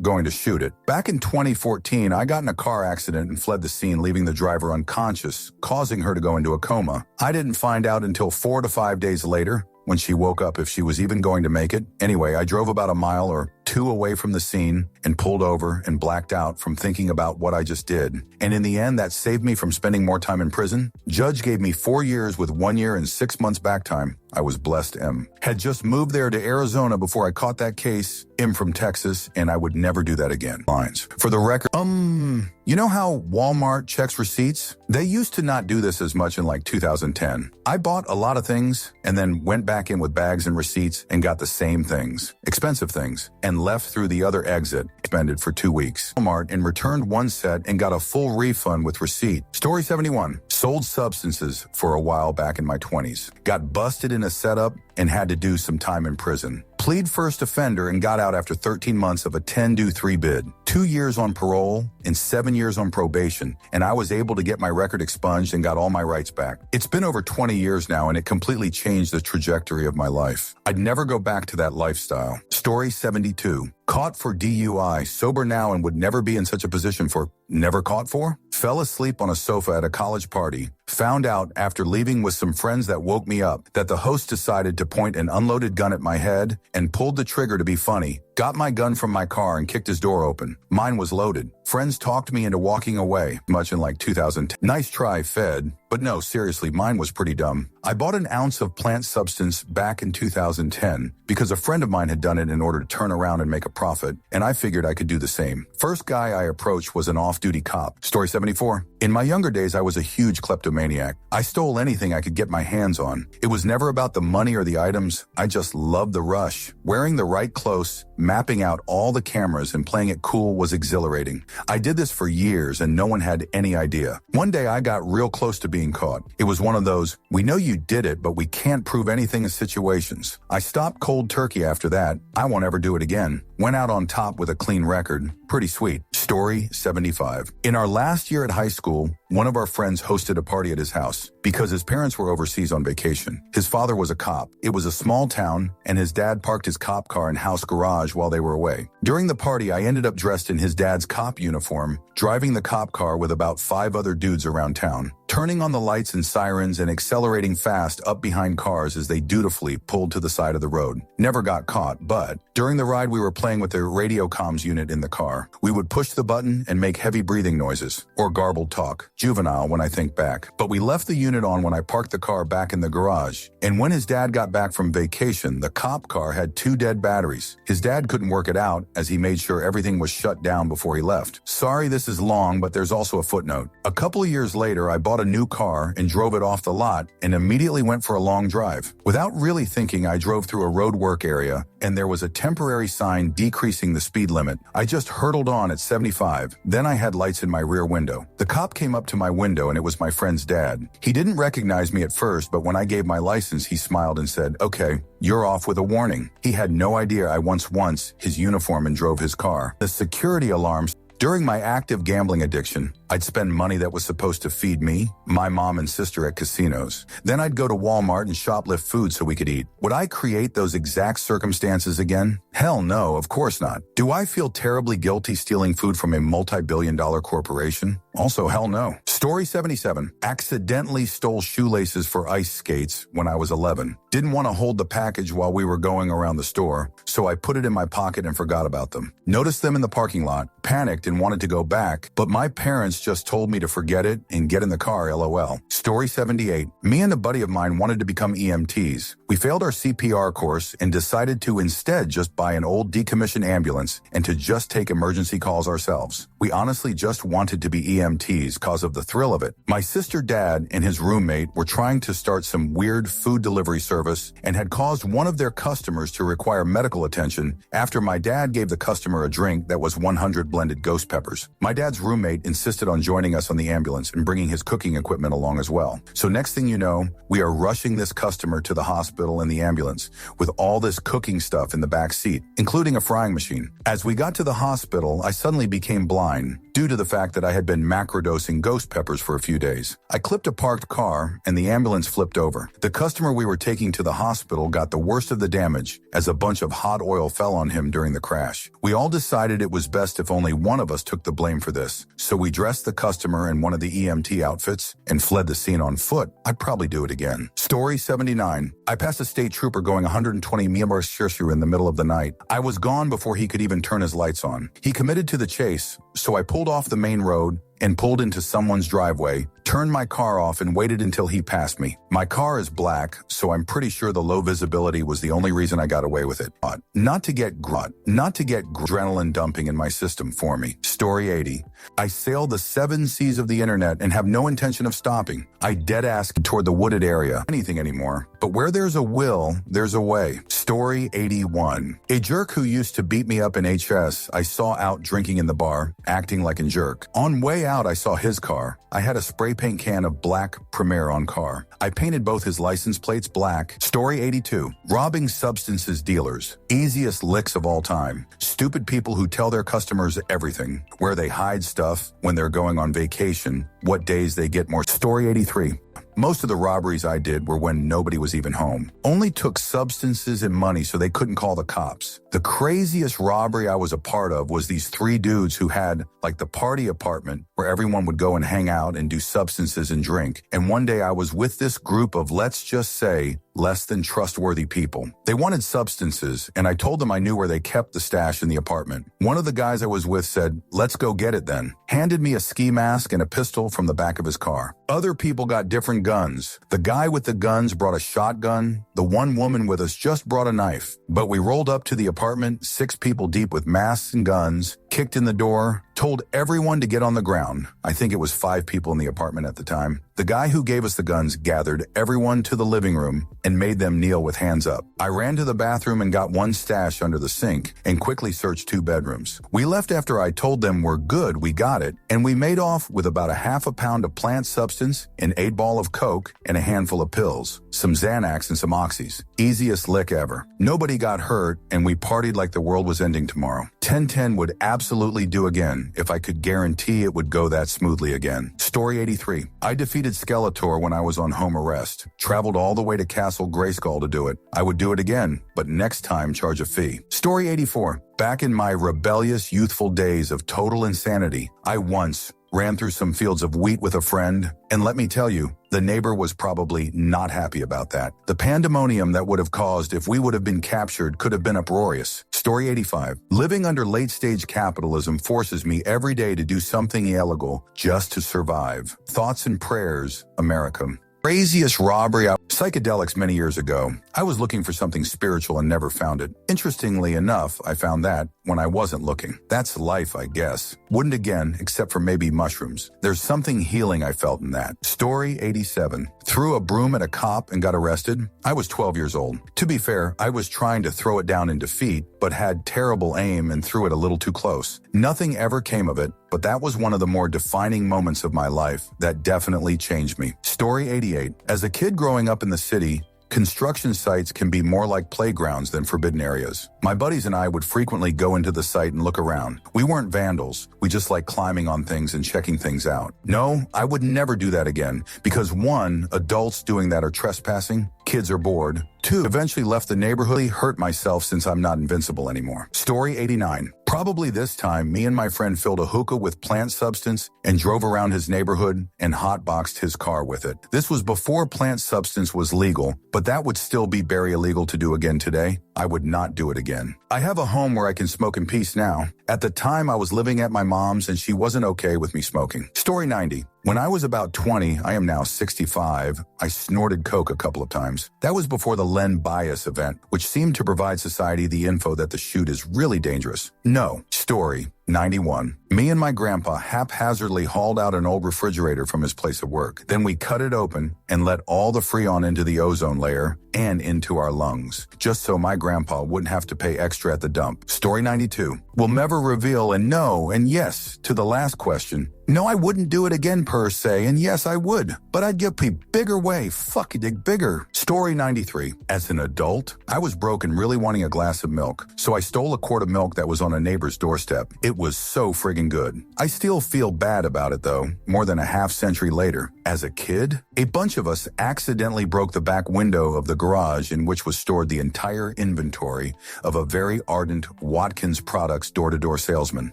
going to shoot it. Back in 2014, I got in a car accident and fled the scene, leaving the driver unconscious, causing her to go into a coma. I didn't find out until 4 to 5 days later, when she woke up, if she was even going to make it. Anyway, I drove about a mile or 2 away from the scene and pulled over and blacked out from thinking about what I just did. And in the end, that saved me from spending more time in prison. Judge gave me 4 years with 1 year and 6 months back time. I was blessed, Had just moved there to Arizona before I caught that case. From Texas, and I would never do that again. Lines. For the record, you know how Walmart checks receipts? They used to not do this as much in like 2010. I bought a lot of things and then went back in with bags and receipts and got the same things, expensive things, and left through the other exit, expended for 2 weeks. Walmart and returned 1 set and got a full refund with receipt. Story 71. Sold substances for a while back in my 20s. Got busted in a setup and had to do some time in prison. Plead first offender and got out after 13 months of a 10-do-3 bid. 2 years on parole and 7 years on probation, and I was able to get my record expunged and got all my rights back. It's been over 20 years now, and it completely changed the trajectory of my life. I'd never go back to that lifestyle. Story 72. Caught for DUI, sober now and would never be in such a position for never caught for? Fell asleep on a sofa at a college party. Found out after leaving with some friends that woke me up that the host decided to point an unloaded gun at my head and pulled the trigger to be funny. Got my gun from my car and kicked his door open. Mine was loaded. Friends talked me into walking away, much in like 2010. Nice try, Fed. But no, seriously, mine was pretty dumb. I bought an ounce of plant substance back in 2010 because a friend of mine had done it in order to turn around and make a profit, and I figured I could do the same. First guy I approached was an off-duty cop. Story 74. In my younger days, I was a huge kleptomaniac. I stole anything I could get my hands on. It was never about the money or the items. I just loved the rush. Wearing the right clothes, mapping out all the cameras and playing it cool was exhilarating. I did this for years and no one had any idea. One day I got real close to being caught. It was one of those, we know you did it, but we can't prove anything in situations. I stopped cold turkey after that. I won't ever do it again. Went out on top with a clean record. Pretty sweet. Story 75. In our last year at high school, one of our friends hosted a party at his house because his parents were overseas on vacation. His father was a cop. It was a small town, and his dad parked his cop car in house garage while they were away. During the party, I ended up dressed in his dad's cop uniform, driving the cop car with about 5 other dudes around town, turning on the lights and sirens and accelerating fast up behind cars as they dutifully pulled to the side of the road. Never got caught, but during the ride we were playing with the radio comms unit in the car. We would push the button and make heavy breathing noises or garbled talk. juvenile when I think back. But we left the unit on when I parked the car back in the garage. And when his dad got back from vacation, the cop car had 2 dead batteries. His dad couldn't work it out as he made sure everything was shut down before he left. Sorry this is long, but there's also a footnote. A couple of years later, I bought a new car and drove it off the lot and immediately went for a long drive. Without really thinking, I drove through a road work area and there was a temporary sign decreasing the speed limit. I just hurtled on at 75. Then I had lights in my rear window. The cop came up to my window and it was my friend's dad. He didn't recognize me at first, but when I gave my license, he smiled and said, "Okay, you're off with a warning." He had no idea I once his uniform and drove his car. The security alarms. During my active gambling addiction, I'd spend money that was supposed to feed me, my mom and sister at casinos. Then I'd go to Walmart and shoplift food so we could eat. Would I create those exact circumstances again? Hell no, of course not. Do I feel terribly guilty stealing food from a multi-billion-dollar corporation? Also, hell no. Story 77. Accidentally stole shoelaces for ice skates when I was 11. Didn't want to hold the package while we were going around the store, so I put it in my pocket and forgot about them. Noticed them in the parking lot, panicked and wanted to go back, but my parents just told me to forget it and get in the car, LOL. Story 78. Me and a buddy of mine wanted to become EMTs. We failed our CPR course and decided to instead just buy an old decommissioned ambulance and to just take emergency calls ourselves. We honestly just wanted to be EMTs cause of the thrill of it. My sister dad and his roommate were trying to start some weird food delivery service and had caused one of their customers to require medical attention after my dad gave the customer a drink that was 100 blended ghost peppers. My dad's roommate insisted on joining us on the ambulance and bringing his cooking equipment along as well. So next thing you know, we are rushing this customer to the hospital in the ambulance with all this cooking stuff in the back seat, including a frying machine. As we got to the hospital, I suddenly became blind due to the fact that I had been macrodosing ghost peppers for a few days. I clipped a parked car and the ambulance flipped over. The customer we were taking to the hospital got the worst of the damage as a bunch of hot oil fell on him during the crash. We all decided it was best if only one of us took the blame for this. So we dressed the customer in one of the EMT outfits and fled the scene on foot. I'd probably do it again. Story 79. I passed a state trooper going 120 mph in the middle of the night. I was gone before he could even turn his lights on. He committed to the chase, so I pulled off the main road and pulled into someone's driveway, turned my car off and waited until he passed me. My car is black, so I'm pretty sure the low visibility was the only reason I got away with it. Not to get adrenaline dumping in my system for me. Story 80. I sail the 7 seas of the internet and have no intention of stopping. I dead-ass toward the wooded area. Anything anymore. But where there's a will, there's a way. Story 81. A jerk who used to beat me up in HS, I saw out drinking in the bar, acting like a jerk. On way out, I saw his car. I had a spray paint can of black Premier on car. I painted both his license plates black. Story 82. Robbing substances dealers. Easiest licks of all time. Stupid people who tell their customers everything. Where they hide stuff, when they're going on vacation, what days they get more. Story 83. Most of the robberies I did were when nobody was even home. Only took substances and money so they couldn't call the cops. The craziest robbery I was a part of was these 3 dudes who had like the party apartment where everyone would go and hang out and do substances and drink. And one day I was with this group of, let's just say, less than trustworthy people. They wanted substances, and I told them I knew where they kept the stash in the apartment. One of the guys I was with said, "Let's go get it then." Handed me a ski mask and a pistol from the back of his car. Other people got different guns. The guy with the guns brought a shotgun. The one woman with us just brought a knife. But we rolled up to the apartment, 6 people deep with masks and guns, kicked in the door, told everyone to get on the ground. I think it was 5 people in the apartment at the time. The guy who gave us the guns gathered everyone to the living room and made them kneel with hands up. I ran to the bathroom and got one stash under the sink and quickly searched 2 bedrooms. We left after I told them we're good, we got it, and we made off with about a half a pound of plant substance, an 8-ball of coke, and a handful of pills, some Xanax and some Oxys. Easiest lick ever. Nobody got hurt, and we partied like the world was ending tomorrow. 1010 would absolutely do again if I could guarantee it would go that smoothly again. Story 83. I defeated Skeletor when I was on home arrest. Traveled all the way to Castle Grayskull to do it. I would do it again, but next time charge a fee. Story 84. Back in my rebellious youthful days of total insanity, I once ran through some fields of wheat with a friend, and let me tell you, the neighbor was probably not happy about that. The pandemonium that would have caused if we would have been captured could have been uproarious. Story 85. Living under late-stage capitalism forces me every day to do something illegal just to survive. Thoughts and prayers, America. Craziest robbery. Psychedelics many years ago. I was looking for something spiritual and never found it. Interestingly enough, I found that when I wasn't looking. That's life, I guess. Wouldn't again, except for maybe mushrooms. There's something healing I felt in that. Story 87. Threw a broom at a cop and got arrested. I was 12 years old. To be fair, I was trying to throw it down in defeat, but had terrible aim and threw it a little too close. Nothing ever came of it, but that was one of the more defining moments of my life that definitely changed me. Story 88. As a kid growing up in the city, construction sites can be more like playgrounds than forbidden areas. My buddies and I would frequently go into the site and look around. We weren't vandals. We just liked climbing on things and checking things out. No, I would never do that again because 1, adults doing that are trespassing, kids are bored. 2, eventually left the neighborhood, hurt myself since I'm not invincible anymore. Story 89. Probably this time, me and my friend filled a hookah with plant substance and drove around his neighborhood and hotboxed his car with it. This was before plant substance was legal, but that would still be very illegal to do again today. I would not do it again. I have a home where I can smoke in peace now. At the time, I was living at my mom's and she wasn't okay with me smoking. Story 90. When I was about 20, I am now 65, I snorted coke a couple of times. That was before the Len Bias event, which seemed to provide society the info that the shoot is really dangerous. No. Story 91. Me and my grandpa haphazardly hauled out an old refrigerator from his place of work. Then we cut it open and let all the Freon into the ozone layer and into our lungs, just so my grandpa wouldn't have to pay extra at the dump. Story 92. We'll never reveal and no and yes to the last question. No, I wouldn't do it again per se, and yes, I would. But I'd give a bigger way. Fuck, you dig bigger. Story 93. As an adult, I was broke and really wanting a glass of milk, so I stole a quart of milk that was on a neighbor's doorstep. It was so friggin' good. I still feel bad about it though, more than a half century later. As a kid, a bunch of us accidentally broke the back window of the garage in which was stored the entire inventory of a very ardent Watkins Products door-to-door salesman.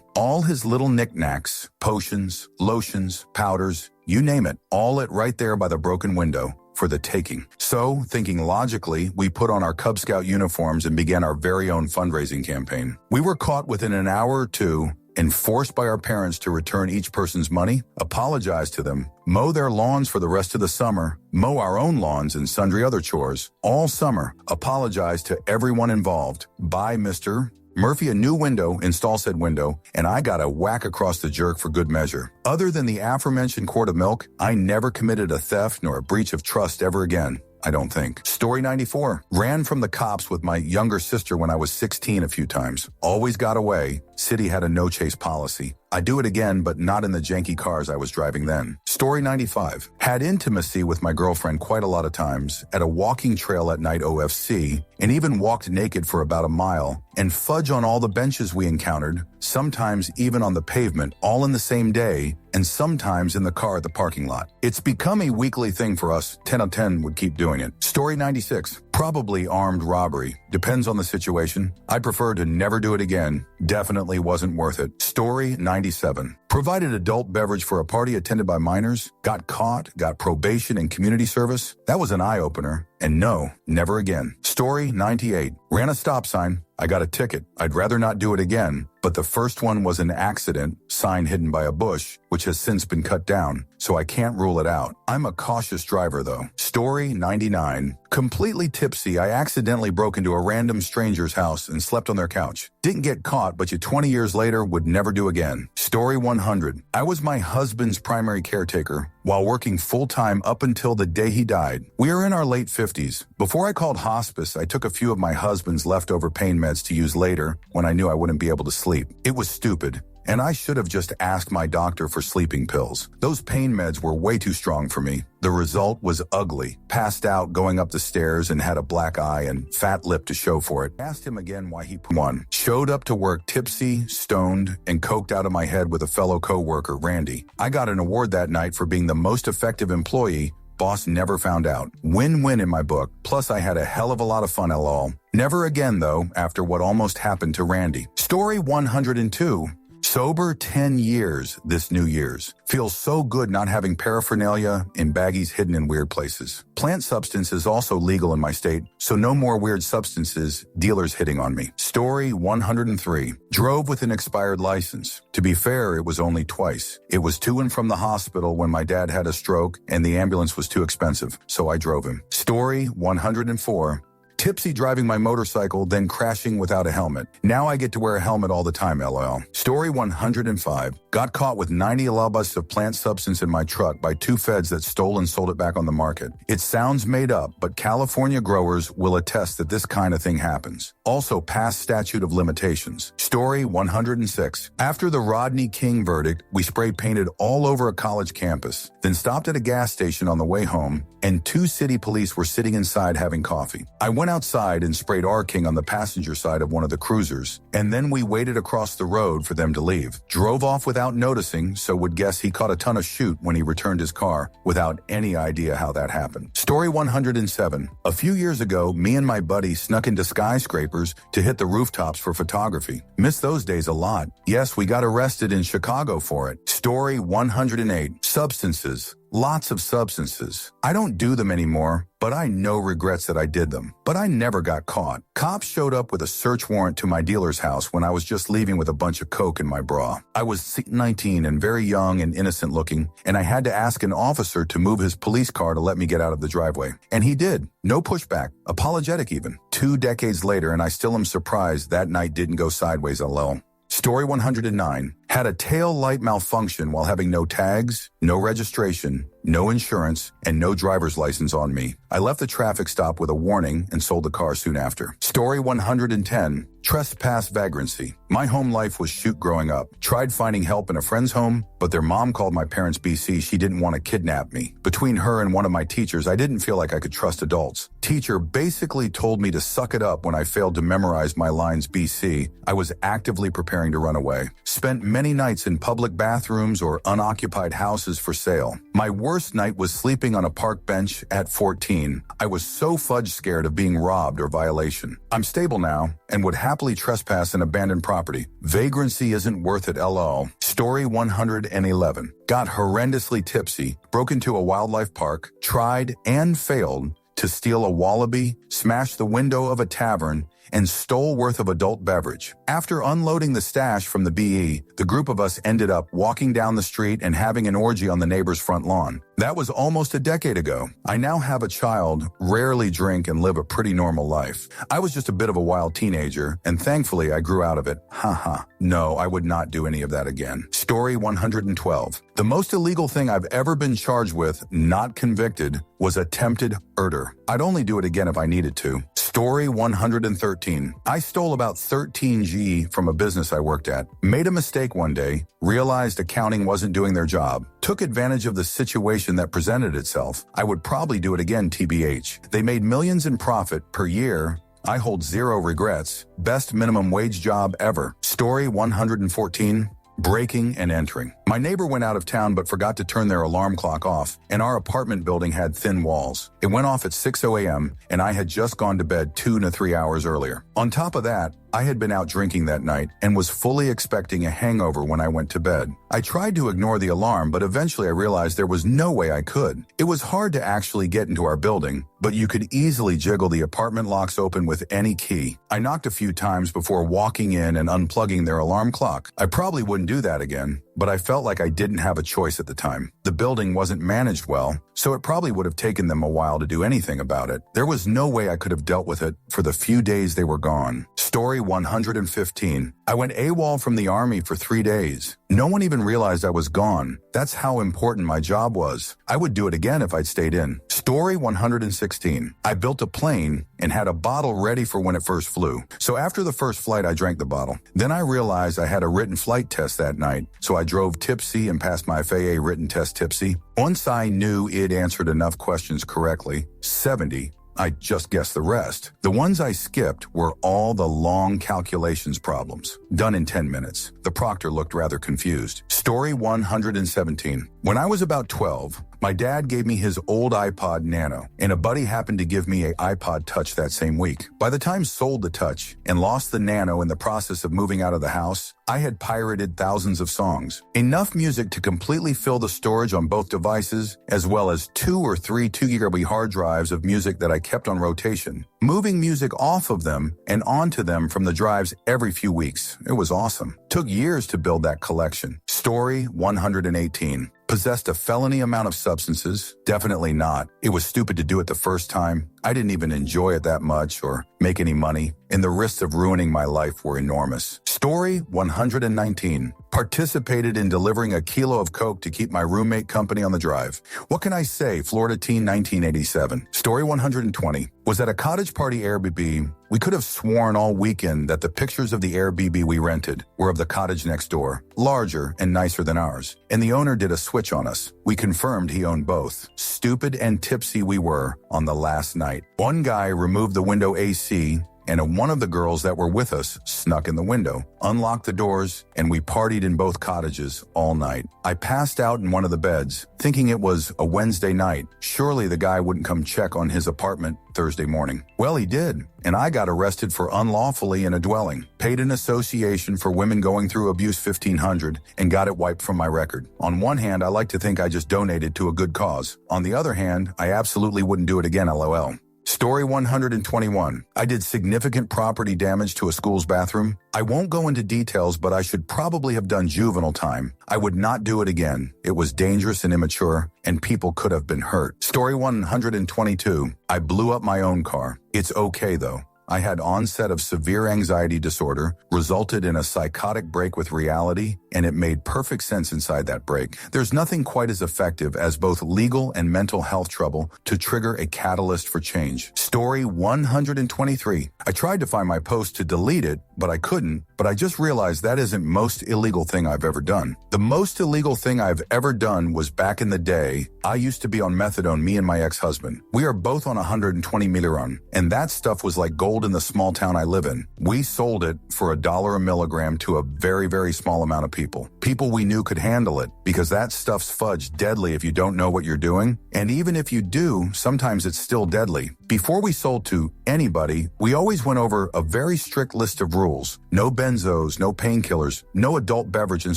All his little knickknacks, potions, lotions, powders, you name it, all it right there by the broken window for the taking. So, thinking logically, we put on our Cub Scout uniforms and began our very own fundraising campaign. We were caught within an hour or two and forced by our parents to return each person's money, apologize to them, mow their lawns for the rest of the summer, mow our own lawns and sundry other chores. All summer, apologize to everyone involved. Buy Mr. Murphy a new window, install said window, and I got a whack across the jerk for good measure. Other than the aforementioned quart of milk, I never committed a theft nor a breach of trust ever again. I don't think. Story 94. Ran from the cops with my younger sister when I was 16 a few times. Always got away. City had a no-chase policy. I'd do it again, but not in the janky cars I was driving then. Story 95. Had intimacy with my girlfriend quite a lot of times, at a walking trail at night OFC, and even walked naked for about a mile, and fudge on all the benches we encountered, sometimes even on the pavement, all in the same day, and sometimes in the car at the parking lot. It's become a weekly thing for us. 10 out of 10 would keep doing it. Story 96. Probably armed robbery. Depends on the situation. I prefer to never do it again. Definitely wasn't worth it. Story 97. Provided adult beverage for a party attended by minors. Got caught, got probation and community service. That was an eye-opener. And no, never again. Story 98. Ran a stop sign. I got a ticket. I'd rather not do it again. But the first one was an accident, sign hidden by a bush, which has since been cut down, so I can't rule it out. I'm a cautious driver though. Story 99. Completely tipsy, I accidentally broke into a random stranger's house and slept on their couch. Didn't get caught, but 20 years later would never do again. Story 100. I was my husband's primary caretaker while working full-time up until the day he died. We are in our late 50s. Before I called hospice, I took a few of my husband's leftover pain meds to use later when I knew I wouldn't be able to sleep. It was stupid. And I should have just asked my doctor for sleeping pills. Those pain meds were way too strong for me. The result was ugly. Passed out going up the stairs and had a black eye and fat lip to show for it. Asked him again why he won. Showed up to work tipsy, stoned, and coked out of my head with a fellow co-worker, Randy. I got an award that night for being the most effective employee. Boss never found out. Win-win in my book. Plus I had a hell of a lot of fun lol. Never again though, after what almost happened to Randy. Story 102. Sober 10 years this New Year's. Feels so good not having paraphernalia in baggies hidden in weird places. Plant substance is also legal in my state, so no more weird substances dealers hitting on me. Story 103. Drove with an expired license. To be fair, it was only twice. It was to and from the hospital when my dad had a stroke and the ambulance was too expensive, so I drove him. Story 104. Tipsy driving my motorcycle, then crashing without a helmet. Now I get to wear a helmet all the time, LOL. Story 105. Got caught with 90 labas of plant substance in my truck by two feds that stole and sold it back on the market. It sounds made up, but California growers will attest that this kind of thing happens. Also past statute of limitations. Story 106. After the Rodney King verdict, we spray painted all over a college campus, then stopped at a gas station on the way home, and two city police were sitting inside having coffee. I went outside and sprayed R King on the passenger side of one of the cruisers, and then we waited across the road for them to leave. Drove off without noticing, so would guess he caught a ton of shoot when he returned his car, without any idea how that happened. Story 107. A few years ago, me and my buddy snuck into skyscrapers to hit the rooftops for photography. Missed those days a lot. Yes, we got arrested in Chicago for it. Story 108. Substances. Lots of substances. I don't do them anymore, but I no regrets that I did them. But I never got caught. Cops showed up with a search warrant to my dealer's house when I was just leaving with a bunch of coke in my bra. I was 19 and very young and innocent looking, and I had to ask an officer to move his police car to let me get out of the driveway. And he did. No pushback. Apologetic even. 2 decades later, and I still am surprised that night didn't go sideways, LOL. Story 109. Had a tail light malfunction while having no tags, no registration, no insurance, and no driver's license on me. I left the traffic stop with a warning and sold the car soon after. Story 110. Trespass vagrancy. My home life was shoot growing up. Tried finding help in a friend's home, but their mom called my parents BC. She didn't want to kidnap me. Between her and one of my teachers, I didn't feel like I could trust adults. Teacher basically told me to suck it up when I failed to memorize my lines BC. I was actively preparing to run away. Spent many nights in public bathrooms or unoccupied houses for sale. My worst night was sleeping on a park bench at 14. I was so fudge scared of being robbed or violation. I'm stable now and would happily trespass an abandoned property. Vagrancy isn't worth it, LOL. Story 111. Got horrendously tipsy, broke into a wildlife park, tried and failed to steal a wallaby, smashed the window of a tavern, and stole worth of adult beverage. After unloading the stash from the BE, the group of us ended up walking down the street and having an orgy on the neighbor's front lawn. That was almost a decade ago. I now have a child, rarely drink, and live a pretty normal life. I was just a bit of a wild teenager, and thankfully I grew out of it. Haha. No, I would not do any of that again. Story 112. The most illegal thing I've ever been charged with, not convicted, was attempted murder. I'd only do it again if I needed to. Story 113. I stole about 13 G from a business I worked at. Made a mistake one day, realized accounting wasn't doing their job. Took advantage of the situation that presented itself. I would probably do it again, TBH. They made millions in profit per year. I hold zero regrets. Best minimum wage job ever. Story 114. Breaking and entering. My neighbor went out of town but forgot to turn their alarm clock off, and our apartment building had thin walls. It went off at 6:00 a.m., and I had just gone to bed 2 to 3 hours earlier. On top of that, I had been out drinking that night and was fully expecting a hangover when I went to bed. I tried to ignore the alarm, but eventually I realized there was no way I could. It was hard to actually get into our building, but you could easily jiggle the apartment locks open with any key. I knocked a few times before walking in and unplugging their alarm clock. I probably wouldn't do that again, but I felt like I didn't have a choice at the time. The building wasn't managed well, so it probably would have taken them a while to do anything about it. There was no way I could have dealt with it for the few days they were gone. Story 115. I went AWOL from the Army for 3 days. No one even realized I was gone. That's how important my job was. I would do it again if I'd stayed in. Story 116. I built a plane and had a bottle ready for when it first flew. So after the first flight, I drank the bottle. Then I realized I had a written flight test that night, so I drove tipsy and passed my FAA written test tipsy. Once I knew it answered enough questions correctly, 70, I just guessed the rest. The ones I skipped were all the long calculations problems, done in 10 minutes. The proctor looked rather confused. Story 117. When I was about 12, My dad gave me his old iPod Nano, and a buddy happened to give me an iPod Touch that same week. By the time sold the Touch and lost the Nano in the process of moving out of the house, I had pirated thousands of songs. Enough music to completely fill the storage on both devices, as well as 2 or 3 2GB hard drives of music that I kept on rotation, moving music off of them and onto them from the drives every few weeks. It was awesome. Took years to build that collection. Story 118. Possessed a felony amount of substances? Definitely not. It was stupid to do it the first time. I didn't even enjoy it that much or make any money, and the risks of ruining my life were enormous. Story 119. Participated in delivering a kilo of coke to keep my roommate company on the drive. What can I say? Florida teen, 1987. Story 120. Was at a cottage party Airbnb. We could have sworn all weekend that the pictures of the Airbnb we rented were of the cottage next door, larger and nicer than ours, and the owner did a switch on us. We confirmed he owned both. Stupid and tipsy we were on the last night. One guy removed the window AC, and one of the girls that were with us snuck in the window, unlocked the doors, and we partied in both cottages all night. I passed out in one of the beds, thinking it was a Wednesday night. Surely the guy wouldn't come check on his apartment Thursday morning. Well, he did, and I got arrested for unlawfully in a dwelling, paid an association for women going through abuse $1,500, and got it wiped from my record. On one hand, I like to think I just donated to a good cause. On the other hand, I absolutely wouldn't do it again, LOL. Story 121. I did significant property damage to a school's bathroom. I won't go into details, but I should probably have done juvenile time. I would not do it again. It was dangerous and immature, and people could have been hurt. Story 122. I blew up my own car. It's okay, though. I had onset of severe anxiety disorder, resulted in a psychotic break with reality, and it made perfect sense inside that break. There's nothing quite as effective as both legal and mental health trouble to trigger a catalyst for change. Story 123. I tried to find my post to delete it, but I couldn't, but I just realized that isn't most illegal thing I've ever done. The most illegal thing I've ever done was back in the day. I used to be on methadone, me and my ex-husband. We are both on 120 milligram, and that stuff was like gold in the small town I live in. We sold it for $1 a milligram to a very, very small amount of people. People we knew could handle it, because that stuff's fudge deadly if you don't know what you're doing. And even if you do, sometimes it's still deadly. Before we sold to anybody, we always went over a very strict list of rules. No benzos, no painkillers, no adult beverage, and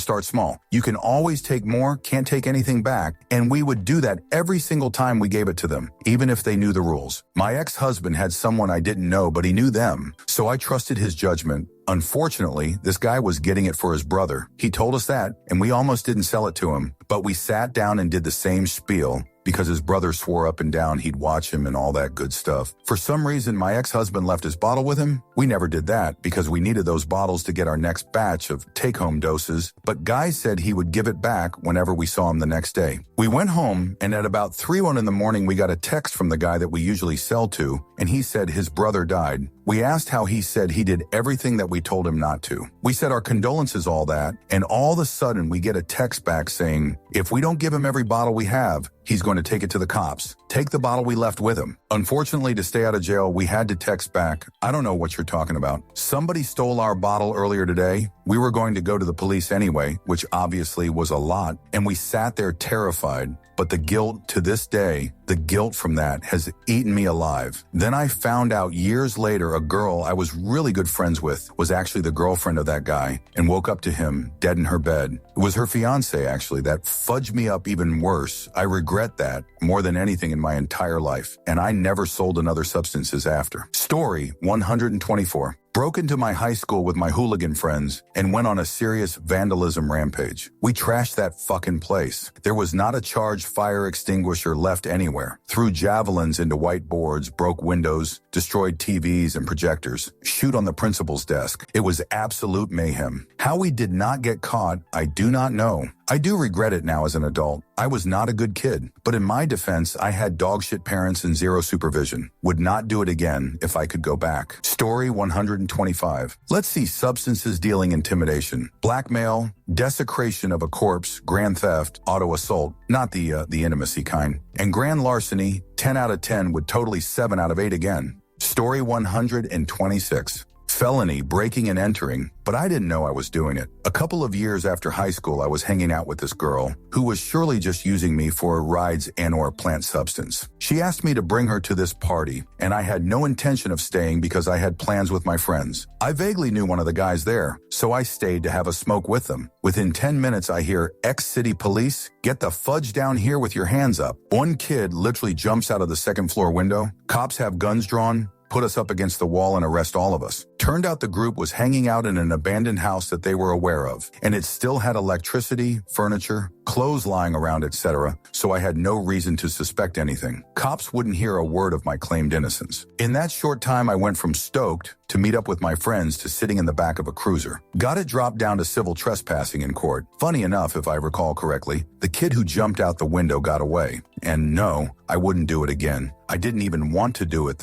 start small. You can always take more, can't take anything back, and we would do that every single time we gave it to them, even if they knew the rules. My ex-husband had someone I didn't know, but he knew them, so I trusted his judgment. Unfortunately, this guy was getting it for his brother. He told us that, and we almost didn't sell it to him, but we sat down and did the same spiel, because his brother swore up and down he'd watch him and all that good stuff. For some reason, my ex-husband left his bottle with him. We never did that because we needed those bottles to get our next batch of take-home doses, but Guy said he would give it back whenever we saw him the next day. We went home, and at about 3:01 in the morning, we got a text from the guy that we usually sell to, and he said his brother died. We asked how he said he did everything that we told him not to. We said our condolences, all that, and all of a sudden we get a text back saying, if we don't give him every bottle we have, he's going to take it to the cops. Take the bottle we left with him. Unfortunately, to stay out of jail, we had to text back, I don't know what you're talking about. Somebody stole our bottle earlier today. We were going to go to the police anyway, which obviously was a lot, and we sat there terrified. But the guilt to this day, the guilt from that has eaten me alive. Then I found out years later a girl I was really good friends with was actually the girlfriend of that guy, and woke up to him dead in her bed. It was her fiance, actually, that fudged me up even worse. I regret that more than anything in my entire life, and I never sold another substances after. Story 124. Broke into my high school with my hooligan friends and went on a serious vandalism rampage. We trashed that fucking place. There was not a charged fire extinguisher left anywhere. Threw javelins into whiteboards, broke windows, destroyed TVs and projectors, shoot on the principal's desk. It was absolute mayhem. How we did not get caught, I do not know. I do regret it now as an adult. I was not a good kid, but in my defense, I had dogshit parents and zero supervision. Would not do it again if I could go back. Story 125. Let's see substances dealing intimidation, blackmail, desecration of a corpse, grand theft, auto assault, not the intimacy kind, and grand larceny, 10 out of 10 with totally 7 out of 8 again. Story 126. felony breaking and entering, but I didn't know I was doing it. A couple of years after high school, I was hanging out with this girl who was surely just using me for rides and/or plant substance. She asked me to bring her to this party, and I had no intention of staying because I had plans with my friends. I vaguely knew one of the guys there, so I stayed to have a smoke with them. Within 10 minutes, I hear, "Ex-city police, get the fudge down here with your hands up." One kid literally jumps out of the second floor window. Cops have guns drawn, put us up against the wall, and arrest all of us. Turned out the group was hanging out in an abandoned house that they were aware of, and it still had electricity, furniture, clothes lying around, etc., so I had no reason to suspect anything. Cops wouldn't hear a word of my claimed innocence. In that short time, I went from stoked to meet up with my friends to sitting in the back of a cruiser. Got it dropped down to civil trespassing in court. Funny enough, if I recall correctly, the kid who jumped out the window got away. And no, I wouldn't do it again. I didn't even want to do it.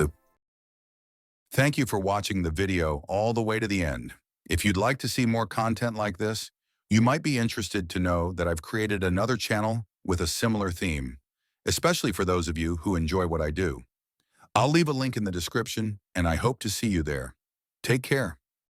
Thank you for watching the video all the way to the end. If you'd like to see more content like this, you might be interested to know that I've created another channel with a similar theme, especially for those of you who enjoy what I do. I'll leave a link in the description, and I hope to see you there. Take care.